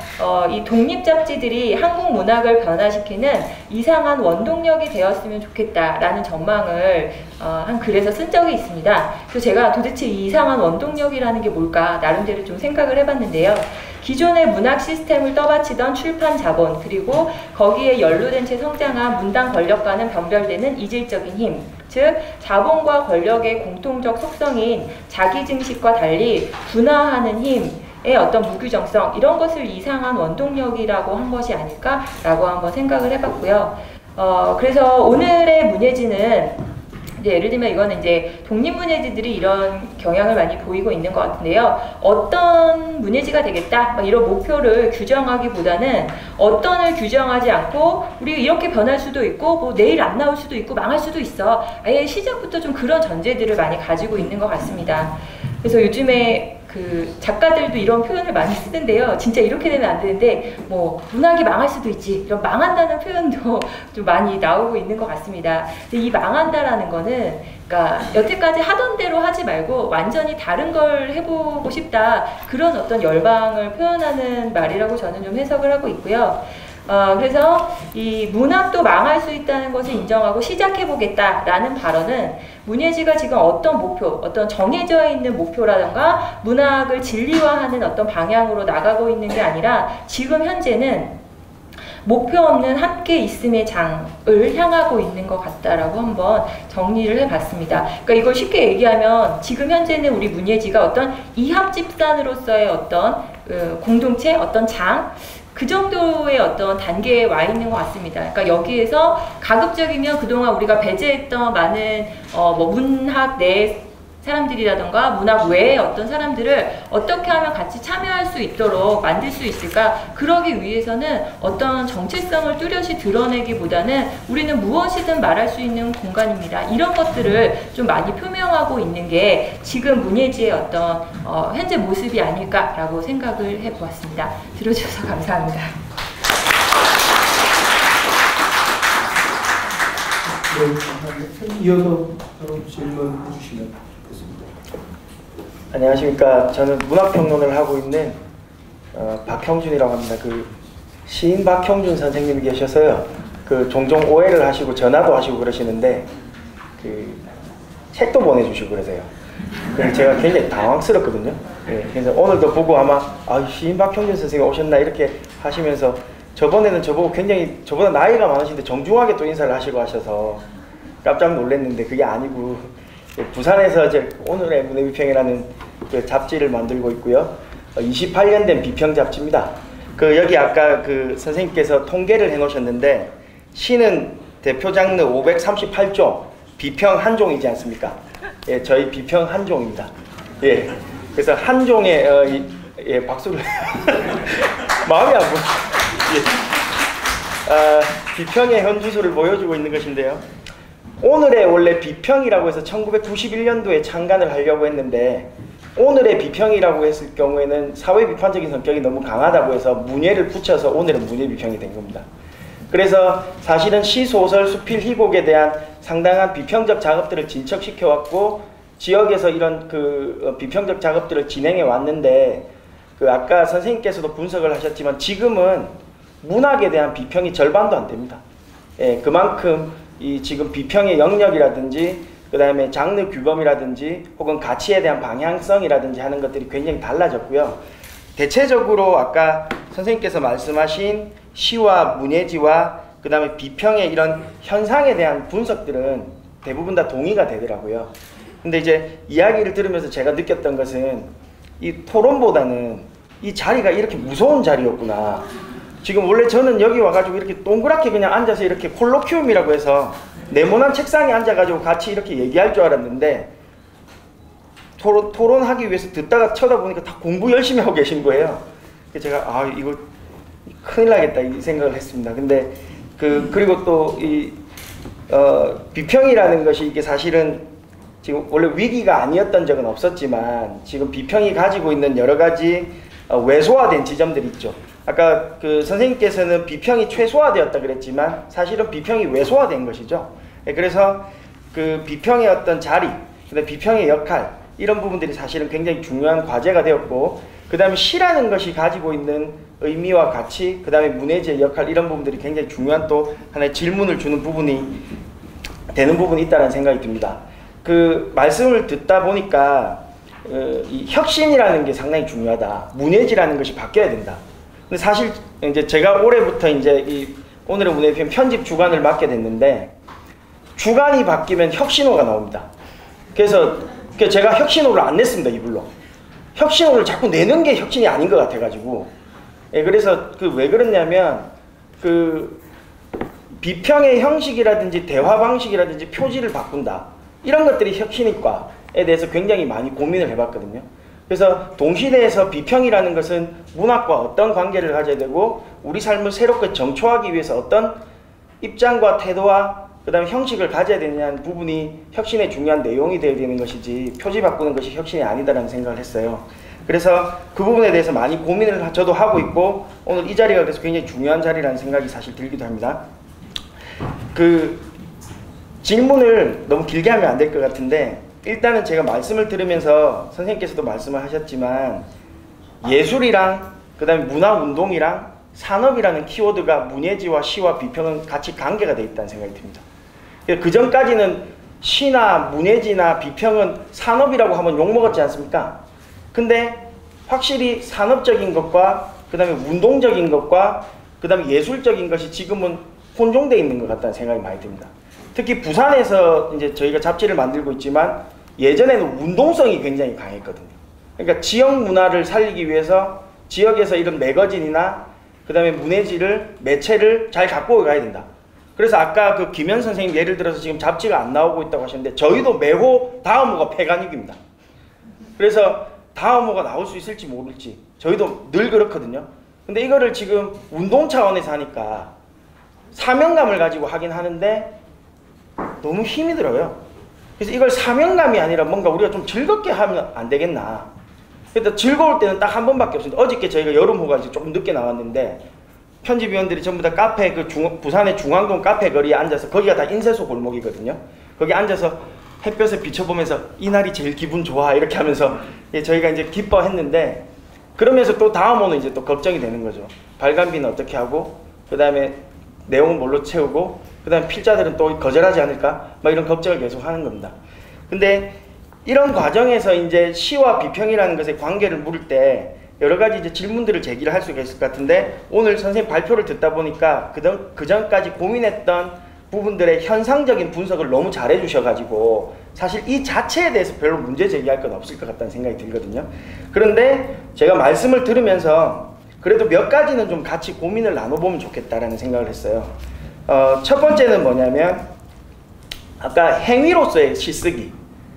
이 독립잡지들이 한국 문학을 변화시키는 이상한 원동력이 되었으면 좋겠다라는 전망을 한 글에서 쓴 적이 있습니다. 그래서 제가 도대체 이 이상한 원동력이라는 게 뭘까 나름대로 좀 생각을 해봤는데요. 기존의 문학 시스템을 떠받치던 출판 자본, 그리고 거기에 연루된 채 성장한 문당 권력과는 변별되는 이질적인 힘, 즉 자본과 권력의 공통적 속성인 자기증식과 달리 분화하는 힘의 어떤 무규정성, 이런 것을 이상한 원동력이라고 한 것이 아닐까라고 한번 생각을 해봤고요. 그래서 오늘의 문예지는 이제 예를 들면 이거는 이제 독립문예지들이 이런 경향을 많이 보이고 있는 것 같은데요. 어떤 문예지가 되겠다, 이런 목표를 규정하기보다는 어떤을 규정하지 않고 우리 이렇게 변할 수도 있고 뭐 내일 안 나올 수도 있고 망할 수도 있어. 아예 시작부터 좀 그런 전제들을 많이 가지고 있는 것 같습니다. 그래서 요즘에 그 작가들도 이런 표현을 많이 쓰는데요. 진짜 이렇게 되면 안 되는데 뭐 문학이 망할 수도 있지, 이런 망한다는 표현도 좀 많이 나오고 있는 것 같습니다. 근데 이 망한다라는 거는 그러니까 여태까지 하던 대로 하지 말고 완전히 다른 걸 해보고 싶다, 그런 어떤 열망을 표현하는 말이라고 저는 좀 해석을 하고 있고요. 그래서 이 문학도 망할 수 있다는 것을 인정하고 시작해보겠다라는 발언은 문예지가 지금 어떤 목표, 어떤 정해져 있는 목표라던가 문학을 진리화하는 어떤 방향으로 나가고 있는 게 아니라 지금 현재는 목표 없는 함께 있음의 장을 향하고 있는 것 같다라고 한번 정리를 해봤습니다. 그러니까 이걸 쉽게 얘기하면 지금 현재는 우리 문예지가 어떤 이합집산으로서의 어떤 공동체, 어떤 장, 그 정도의 어떤 단계에 와 있는 것 같습니다. 그러니까 여기에서 가급적이면 그동안 우리가 배제했던 많은 뭐 문학 내 사람들이라던가 문학 외의 어떤 사람들을 어떻게 하면 같이 참여할 수 있도록 만들 수 있을까? 그러기 위해서는 어떤 정체성을 뚜렷이 드러내기보다는 우리는 무엇이든 말할 수 있는 공간입니다. 이런 것들을 좀 많이 표명하고 있는 게 지금 문예지의 어떤 현재 모습이 아닐까라고 생각을 해보았습니다. 들어주셔서 감사합니다. 네, 감사합니다. 이어서 질문해 주시면. 안녕하십니까. 저는 문학평론을 하고 있는 박형준이라고 합니다. 그 시인 박형준 선생님이 계셔서요. 그 종종 오해를 하시고 전화도 하시고 그러시는데 그 책도 보내주시고 그러세요. 그래서 제가 굉장히 당황스럽거든요. 네, 그래서 오늘도 보고 아마 시인 박형준 선생님 오셨나 이렇게 하시면서 저번에는 저보고 굉장히 저보다 나이가 많으신데 정중하게 또 인사를 하시고 하셔서 깜짝 놀랐는데 그게 아니고 부산에서 이제 오늘의 문예비평이라는 그 잡지를 만들고 있고요. 28년 된 비평 잡지입니다. 그 여기 아까 그 선생님께서 통계를 해놓으셨는데 시는 대표 장르 538종, 비평 한 종이지 않습니까? 예, 저희 비평 한 종입니다. 예, 그래서 한 종의 예, 박수를 마음이 아프고 비평의 현주소를 보여주고 있는 것인데요. 오늘의 원래 비평이라고 해서 1991년도에 창간을 하려고 했는데 오늘의 비평이라고 했을 경우에는 사회 비판적인 성격이 너무 강하다고 해서 문예를 붙여서 오늘은 문예 비평이 된 겁니다. 그래서 사실은 시, 소설, 수필, 희곡에 대한 상당한 비평적 작업들을 진척시켜 왔고 지역에서 이런 그 비평적 작업들을 진행해 왔는데 그 아까 선생님께서도 분석을 하셨지만 지금은 문학에 대한 비평이 절반도 안 됩니다. 예, 그만큼 이 지금 비평의 영역이라든지 그 다음에 장르 규범이라든지 혹은 가치에 대한 방향성이라든지 하는 것들이 굉장히 달라졌고요. 대체적으로 아까 선생님께서 말씀하신 시와 문예지와 그 다음에 비평의 이런 현상에 대한 분석들은 대부분 다 동의가 되더라고요. 근데 이제 이야기를 들으면서 제가 느꼈던 것은 이 토론보다는 이 자리가 이렇게 무서운 자리였구나. 지금 원래 저는 여기 와가지고 이렇게 동그랗게 그냥 앉아서 이렇게 콜로퀴움이라고 해서 네모난 책상에 앉아가지고 같이 이렇게 얘기할 줄 알았는데 토론하기 위해서 듣다가 쳐다보니까 다 공부 열심히 하고 계신 거예요. 그래서 제가 이거 큰일 나겠다 이 생각을 했습니다. 근데 그리고 또 이 비평이라는 것이 이게 사실은 지금 원래 위기가 아니었던 적은 없었지만 지금 비평이 가지고 있는 여러 가지 왜소화된 지점들이 있죠. 아까 그 선생님께서는 비평이 최소화되었다 그랬지만 사실은 비평이 왜소화된 것이죠. 그래서 그 비평의 어떤 자리, 그다음에 비평의 역할 이런 부분들이 사실은 굉장히 중요한 과제가 되었고 그 다음에 시라는 것이 가지고 있는 의미와 가치, 그 다음에 문예지의 역할 이런 부분들이 굉장히 중요한 또 하나의 질문을 주는 부분이 되는 부분이 있다는 생각이 듭니다. 그 말씀을 듣다 보니까 이 혁신이라는 게 상당히 중요하다. 문해지라는 것이 바뀌어야 된다. 근데 사실 이제 제가 올해부터 이제 이 오늘의 문해편 편집 주간을 맡게 됐는데 주간이 바뀌면 혁신호가 나옵니다. 그래서 제가 혁신호를 안 냈습니다. 이불로. 혁신호를 자꾸 내는 게 혁신이 아닌 것 같아가지고. 예, 그래서 왜 그러냐면 비평의 형식이라든지 대화 방식이라든지 표지를 바꾼다. 이런 것들이 혁신이과에 대해서 굉장히 많이 고민을 해봤거든요. 그래서 동시대에서 비평이라는 것은 문학과 어떤 관계를 가져야 되고 우리 삶을 새롭게 정초하기 위해서 어떤 입장과 태도와 그 다음에 형식을 가져야 되느냐는 부분이 혁신의 중요한 내용이 되어야 되는 것이지 표지 바꾸는 것이 혁신이 아니다라는 생각을 했어요. 그래서 그 부분에 대해서 많이 고민을 저도 하고 있고 오늘 이 자리가 그래서 굉장히 중요한 자리라는 생각이 사실 들기도 합니다. 질문을 너무 길게 하면 안 될 것 같은데 일단은 제가 말씀을 들으면서 선생님께서도 말씀을 하셨지만 예술이랑 그 다음에 문화운동이랑 산업이라는 키워드가 문예지와 시와 비평은 같이 관계가 되어 있다는 생각이 듭니다. 그 전까지는 시나 문예지나 비평은 산업이라고 하면 욕먹었지 않습니까? 근데 확실히 산업적인 것과 그 다음에 운동적인 것과 그 다음에 예술적인 것이 지금은 혼종되어 있는 것 같다는 생각이 많이 듭니다. 특히 부산에서 이제 저희가 잡지를 만들고 있지만 예전에는 운동성이 굉장히 강했거든요. 그러니까 지역 문화를 살리기 위해서 지역에서 이런 매거진이나 그 다음에 문예지를 매체를 잘 갖고 가야 된다. 그래서 아까 김현 선생님 예를 들어서 지금 잡지가 안 나오고 있다고 하셨는데 저희도 매호 다음 호가 폐간육입니다. 그래서 다음 호가 나올 수 있을지 모를지 저희도 늘 그렇거든요. 근데 이거를 지금 운동 차원에서 하니까 사명감을 가지고 하긴 하는데 너무 힘이 들어요. 그래서 이걸 사명감이 아니라 뭔가 우리가 좀 즐겁게 하면 안 되겠나. 그래서 즐거울 때는 딱 한 번밖에 없습니다. 어저께 저희가 여름호가 이제 조금 늦게 나왔는데 편집위원들이 전부 다 카페 부산의 중앙동 카페 거리에 앉아서 거기가 다 인쇄소 골목이거든요. 거기 앉아서 햇볕에 비춰보면서 이날이 제일 기분 좋아 이렇게 하면서 저희가 이제 기뻐했는데 그러면서 또 다음 호는 이제 또 걱정이 되는 거죠. 발간비는 어떻게 하고 그 다음에 내용은 뭘로 채우고 그 다음에 필자들은 또 거절하지 않을까 막 이런 걱정을 계속 하는 겁니다. 근데 이런 과정에서 이제 시와 비평이라는 것의 관계를 물을 때 여러 가지 이제 질문들을 제기를 할 수가 있을 것 같은데 오늘 선생님 발표를 듣다 보니까 그 전까지 고민했던 부분들의 현상적인 분석을 너무 잘해 주셔가지고 사실 이 자체에 대해서 별로 문제 제기할 건 없을 것 같다는 생각이 들거든요. 그런데 제가 말씀을 들으면서 그래도 몇 가지는 좀 같이 고민을 나눠보면 좋겠다라는 생각을 했어요. 첫 번째는 뭐냐면 아까 행위로서의 시쓰기.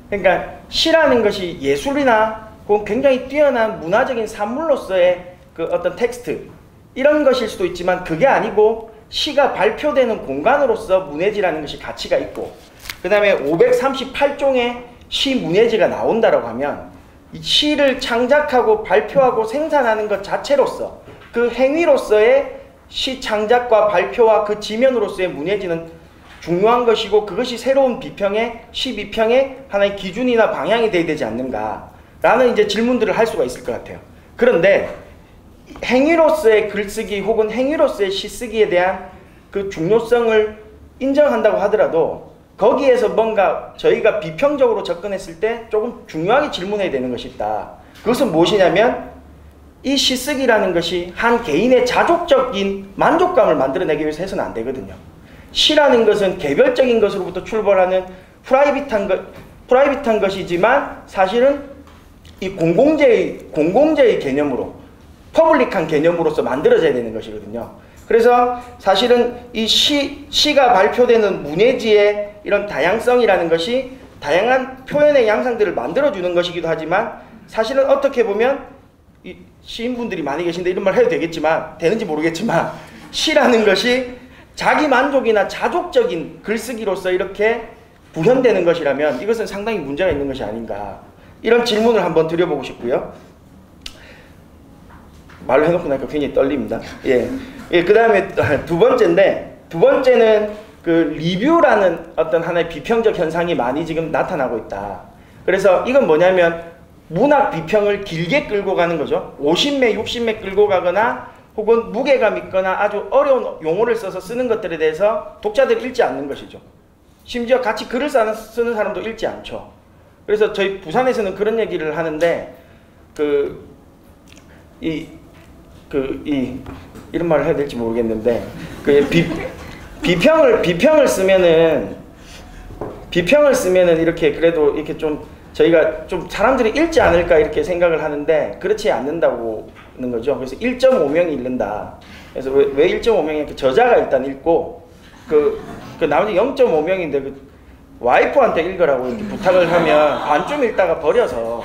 그러니까 시라는 것이 예술이나 혹은 굉장히 뛰어난 문화적인 산물로서의 그 어떤 텍스트 이런 것일 수도 있지만 그게 아니고 시가 발표되는 공간으로서 문예지라는 것이 가치가 있고 그 다음에 538종의 시 문예지가 나온다라고 하면 이 시를 창작하고 발표하고 생산하는 것 자체로서 그 행위로서의 시 창작과 발표와 그 지면으로서의 문예지는 중요한 것이고 그것이 새로운 비평의 시 비평의 하나의 기준이나 방향이 되어야 되지 않는가 라는 이제 질문들을 할 수가 있을 것 같아요. 그런데 행위로서의 글쓰기 혹은 행위로서의 시쓰기에 대한 그 중요성을 인정한다고 하더라도 거기에서 뭔가 저희가 비평적으로 접근했을 때 조금 중요하게 질문해야 되는 것이 있다. 그것은 무엇이냐면 이 시쓰기라는 것이 한 개인의 자족적인 만족감을 만들어내기 위해서 해서는 안 되거든요. 시라는 것은 개별적인 것으로부터 출발하는 프라이빗한 것이지만 사실은 이 공공재의 개념으로 퍼블릭한 개념으로서 만들어져야 되는 것이거든요. 그래서 사실은 이 시가 발표되는 문예지의 이런 다양성이라는 것이 다양한 표현의 양상들을 만들어주는 것이기도 하지만 사실은 어떻게 보면 이 시인분들이 많이 계신데 이런 말 해도 되는지 모르겠지만 시라는 것이 자기 만족이나 자족적인 글쓰기로서 이렇게 구현되는 것이라면 이것은 상당히 문제가 있는 것이 아닌가 이런 질문을 한번 드려보고 싶고요. 말로 해놓고 나니까 굉장히 떨립니다. 그 다음에 두 번째는 그 리뷰라는 어떤 하나의 비평적 현상이 많이 지금 나타나고 있다. 그래서 이건 뭐냐면 문학 비평을 길게 끌고 가는 거죠. 50매, 60매 끌고 가거나 혹은 무게감 있거나 아주 어려운 용어를 써서 쓰는 것들에 대해서 독자들이 읽지 않는 것이죠. 심지어 같이 글을 쓰는 사람도 읽지 않죠. 그래서 저희 부산에서는 그런 얘기를 하는데 이런 말을 해야 될지 모르겠는데 비평을 쓰면은 이렇게 그래도 이렇게 좀 저희가 좀 사람들이 읽지 않을까 이렇게 생각을 하는데 그렇지 않는다고 하는 거죠. 그래서 1.5명이 읽는다. 그래서 왜 1.5명이 저자가 일단 읽고 그 나머지 0.5명인데 와이프한테 읽으라고 이렇게 부탁을 하면 반쯤 읽다가 버려서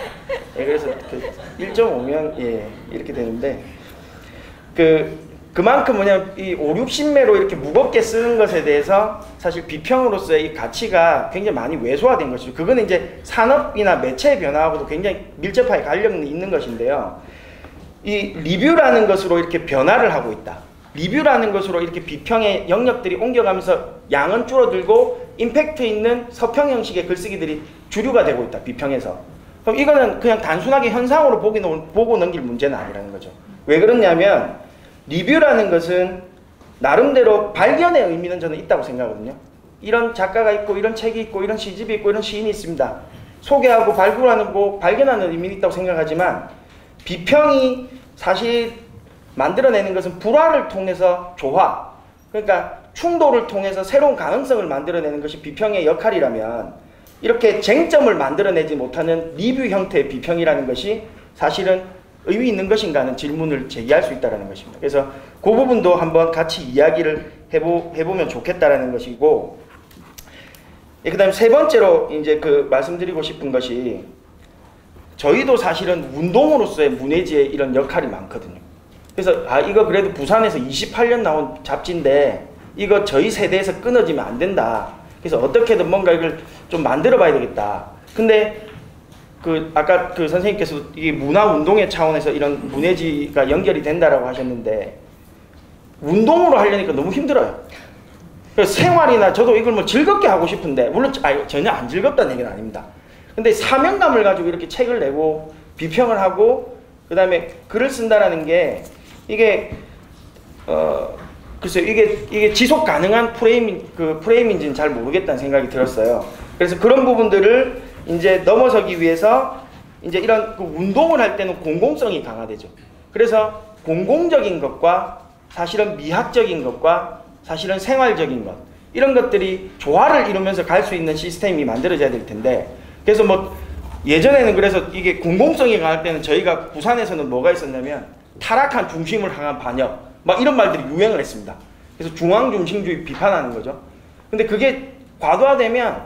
그래서 1.5명 이렇게 되는데 그만큼 뭐냐면 이 5, 60매로 이렇게 무겁게 쓰는 것에 대해서 사실 비평으로서의 이 가치가 굉장히 많이 왜소화된 것이죠. 그거는 이제 산업이나 매체의 변화하고도 굉장히 밀접하게 관련이 있는 것인데요. 이 리뷰라는 것으로 이렇게 변화를 하고 있다. 리뷰라는 것으로 이렇게 비평의 영역들이 옮겨가면서 양은 줄어들고 임팩트 있는 서평 형식의 글쓰기들이 주류가 되고 있다. 비평에서. 그럼 이거는 그냥 단순하게 현상으로 보고 넘길 문제는 아니라는 거죠. 왜 그러냐면 리뷰라는 것은 나름대로 발견의 의미는 저는 있다고 생각하거든요. 이런 작가가 있고 이런 책이 있고 이런 시집이 있고 이런 시인이 있습니다. 소개하고 발굴하고 발견하는 의미는 있다고 생각하지만 비평이 사실 만들어내는 것은 불화를 통해서 조화, 그러니까 충돌을 통해서 새로운 가능성을 만들어내는 것이 비평의 역할이라면 이렇게 쟁점을 만들어내지 못하는 리뷰 형태의 비평이라는 것이 사실은 의미 있는 것인가 하는 질문을 제기할 수 있다는 것입니다. 그래서 그 부분도 한번 같이 이야기를 해보면 좋겠다라는 것이고, 그 다음에 세 번째로 이제 말씀드리고 싶은 것이 저희도 사실은 운동으로서의 문예지의 이런 역할이 많거든요. 그래서 이거 그래도 부산에서 28년 나온 잡지인데 이거 저희 세대에서 끊어지면 안 된다. 그래서 어떻게든 뭔가 이걸 좀 만들어 봐야 되겠다. 근데 아까 선생님께서 이게 문화운동의 차원에서 이런 문예지가 연결이 된다라고 하셨는데 운동으로 하려니까 너무 힘들어요. 그래서 생활이나 저도 이걸 뭐 즐겁게 하고 싶은데 물론 전혀 안 즐겁다는 얘기는 아닙니다. 근데 사명감을 가지고 이렇게 책을 내고 비평을 하고 그 다음에 글을 쓴다라는 게 이게 글쎄요 이게 지속 가능한 프레임인지는 잘 모르겠다는 생각이 들었어요. 그래서 그런 부분들을 이제 넘어서기 위해서 이제 이런 운동을 할 때는 공공성이 강화되죠. 그래서 공공적인 것과 사실은 미학적인 것과 사실은 생활적인 것 이런 것들이 조화를 이루면서 갈 수 있는 시스템이 만들어져야 될 텐데 그래서 뭐 예전에는 그래서 이게 공공성이 강할 때는 저희가 부산에서는 뭐가 있었냐면 타락한 중심을 향한 반역 막 이런 말들이 유행을 했습니다. 그래서 중앙중심주의 비판하는 거죠. 근데 그게 과도화되면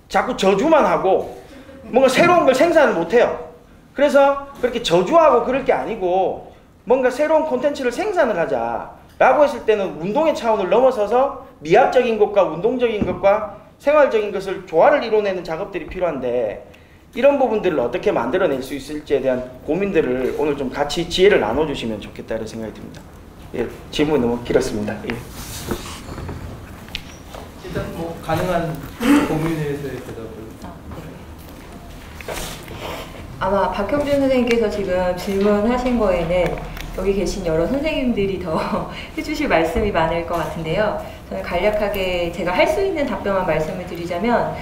자꾸 저주만 하고 뭔가 새로운 걸 생산을 못해요. 그래서 그렇게 저주하고 그럴 게 아니고 뭔가 새로운 콘텐츠를 생산을 하자 라고 했을 때는 운동의 차원을 넘어서서 미학적인 것과 운동적인 것과 생활적인 것을 조화를 이뤄내는 작업들이 필요한데 이런 부분들을 어떻게 만들어낼 수 있을지에 대한 고민들을 오늘 좀 같이 지혜를 나눠주시면 좋겠다 이런 생각이 듭니다. 예, 질문이 너무 길었습니다. 예. 일단 뭐 가능한 고민에서의 대답을. 아마 박형준 선생님께서 지금 질문하신 거에는 여기 계신 여러 선생님들이 더 해주실 말씀이 많을 것 같은데요. 저는 간략하게 제가 할 수 있는 답변만 말씀을 드리자면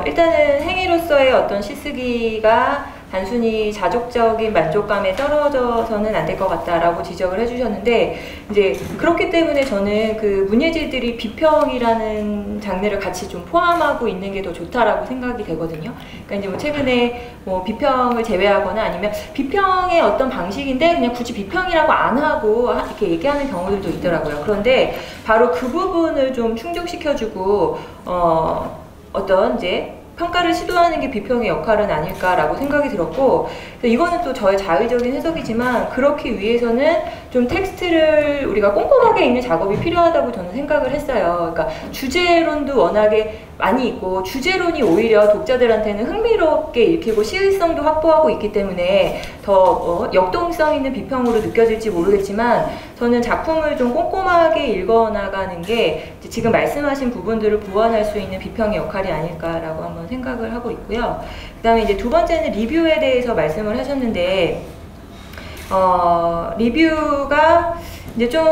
일단은 행위로서의 어떤 시쓰기가 단순히 자족적인 만족감에 떨어져서는 안 될 것 같다라고 지적을 해주셨는데 이제 그렇기 때문에 저는 그 문예지들이 비평이라는 장르를 같이 좀 포함하고 있는 게 더 좋다라고 생각이 되거든요. 그러니까 이제 뭐 최근에 뭐 비평을 제외하거나 아니면 비평의 어떤 방식인데 그냥 굳이 비평이라고 안 하고 이렇게 얘기하는 경우들도 있더라고요. 그런데 바로 그 부분을 좀 충족시켜주고 어떤 이제 평가를 시도하는 게 비평의 역할은 아닐까라고 생각이 들었고 이거는 또 저의 자의적인 해석이지만 그렇기 위해서는 좀 텍스트를 우리가 꼼꼼하게 읽는 작업이 필요하다고 저는 생각을 했어요. 그러니까 주제론도 워낙에 많이 있고 주제론이 오히려 독자들한테는 흥미롭게 읽히고 시의성도 확보하고 있기 때문에 더 역동성 있는 비평으로 느껴질지 모르겠지만 저는 작품을 좀 꼼꼼하게 읽어나가는 게 지금 말씀하신 부분들을 보완할 수 있는 비평의 역할이 아닐까라고 한번 생각을 하고 있고요. 그 다음에 이제 두 번째는 리뷰에 대해서 말씀을 하셨는데 리뷰가 이제 좀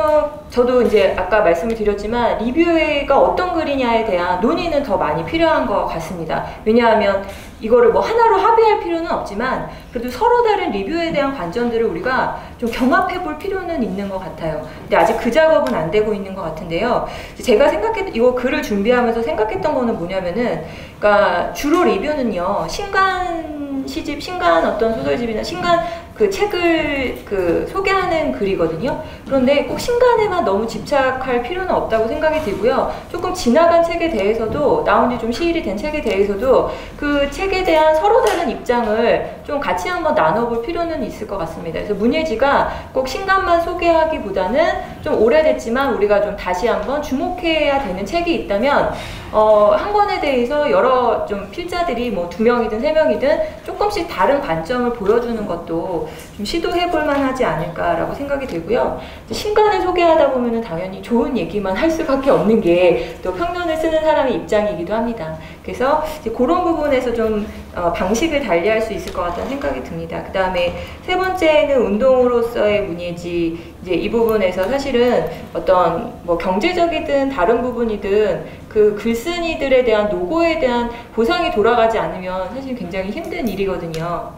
저도 이제 아까 말씀을 드렸지만 리뷰가 어떤 글이냐에 대한 논의는 더 많이 필요한 것 같습니다. 왜냐하면 이거를 뭐 하나로 합의할 필요는 없지만 그래도 서로 다른 리뷰에 대한 관점들을 우리가 좀 경합해 볼 필요는 있는 것 같아요. 근데 아직 그 작업은 안 되고 있는 것 같은데요. 제가 이거 글을 준비하면서 생각했던 거는 뭐냐면은, 그러니까 주로 리뷰는요, 신간 시집, 신간 어떤 소설집이나 신간 그 책을 소개하는 글이거든요. 그런데 꼭 신간에만 너무 집착할 필요는 없다고 생각이 들고요. 조금 지나간 책에 대해서도, 나온 지 좀 시일이 된 책에 대해서도 그 책에 대한 서로 다른 입장을 좀 같이 한번 나눠볼 필요는 있을 것 같습니다. 그래서 문예지가 꼭 신간만 소개하기보다는 좀 오래됐지만 우리가 좀 다시 한번 주목해야 되는 책이 있다면 한 권에 대해서 여러 좀 필자들이 뭐 2명이든 3명이든 조금씩 다른 관점을 보여주는 것도 좀 시도해볼 만하지 않을까라고 생각이 들고요. 신간을 소개하다 보면은 당연히 좋은 얘기만 할 수밖에 없는 게 또 평론을 쓰는 사람의 입장이기도 합니다. 그래서 이제 그런 부분에서 좀 방식을 달리할 수 있을 것 같다는 생각이 듭니다. 그 다음에 세 번째는 운동으로서의 문예지. 이제 이 부분에서 사실은 어떤 뭐 경제적이든 다른 부분이든 그 글쓴이들에 대한 노고에 대한 보상이 돌아가지 않으면 사실 굉장히 힘든 일이거든요.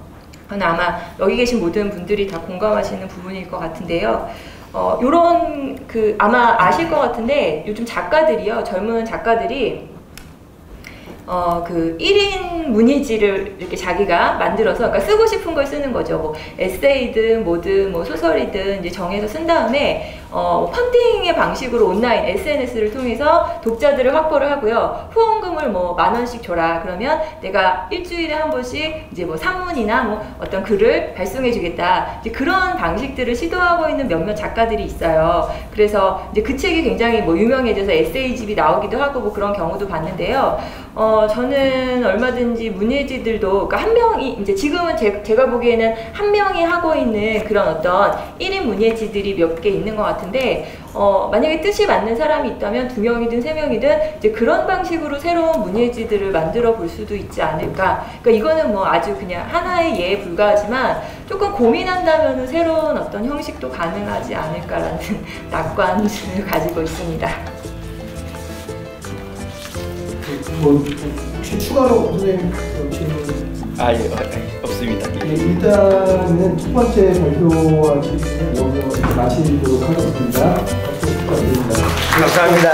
저는 아마 여기 계신 모든 분들이 다 공감하시는 부분일 것 같은데요. 요런 아마 아실 것 같은데 요즘 작가들이요, 젊은 작가들이 1인 문예지를 이렇게 자기가 만들어서, 그러니까 쓰고 싶은 걸 쓰는 거죠. 뭐 에세이든 뭐든 뭐 소설이든 이제 정해서 쓴 다음에 펀딩의 방식으로 온라인 SNS를 통해서 독자들을 확보를 하고요. 후원금을 뭐 10,000원씩 줘라. 그러면 내가 일주일에 한 번씩 이제 뭐 산문이나 뭐 어떤 글을 발송해 주겠다. 이제 그런 방식들을 시도하고 있는 몇몇 작가들이 있어요. 그래서 이제 그 책이 굉장히 뭐 유명해져서 에세이집이 나오기도 하고 뭐 그런 경우도 봤는데요. 저는 얼마든지 문예지들도, 그러니까 한 명이, 이제 지금은 제가 보기에는 한 명이 하고 있는 그런 어떤 1인 문예지들이 몇 개 있는 것 같은데, 만약에 뜻이 맞는 사람이 있다면 2명이든 3명이든 이제 그런 방식으로 새로운 문예지들을 만들어 볼 수도 있지 않을까. 그러니까 이거는 뭐 아주 그냥 하나의 예에 불과하지만 조금 고민한다면 새로운 어떤 형식도 가능하지 않을까라는 낙관을 가지고 있습니다. 뭐 혹시 추가로 선생님 질문? 예, 없습니다. 예, 일단은 첫 번째 발표와 질문을 여기서 마치도록 하겠습니다. 박수 부탁드립니다. 감사합니다.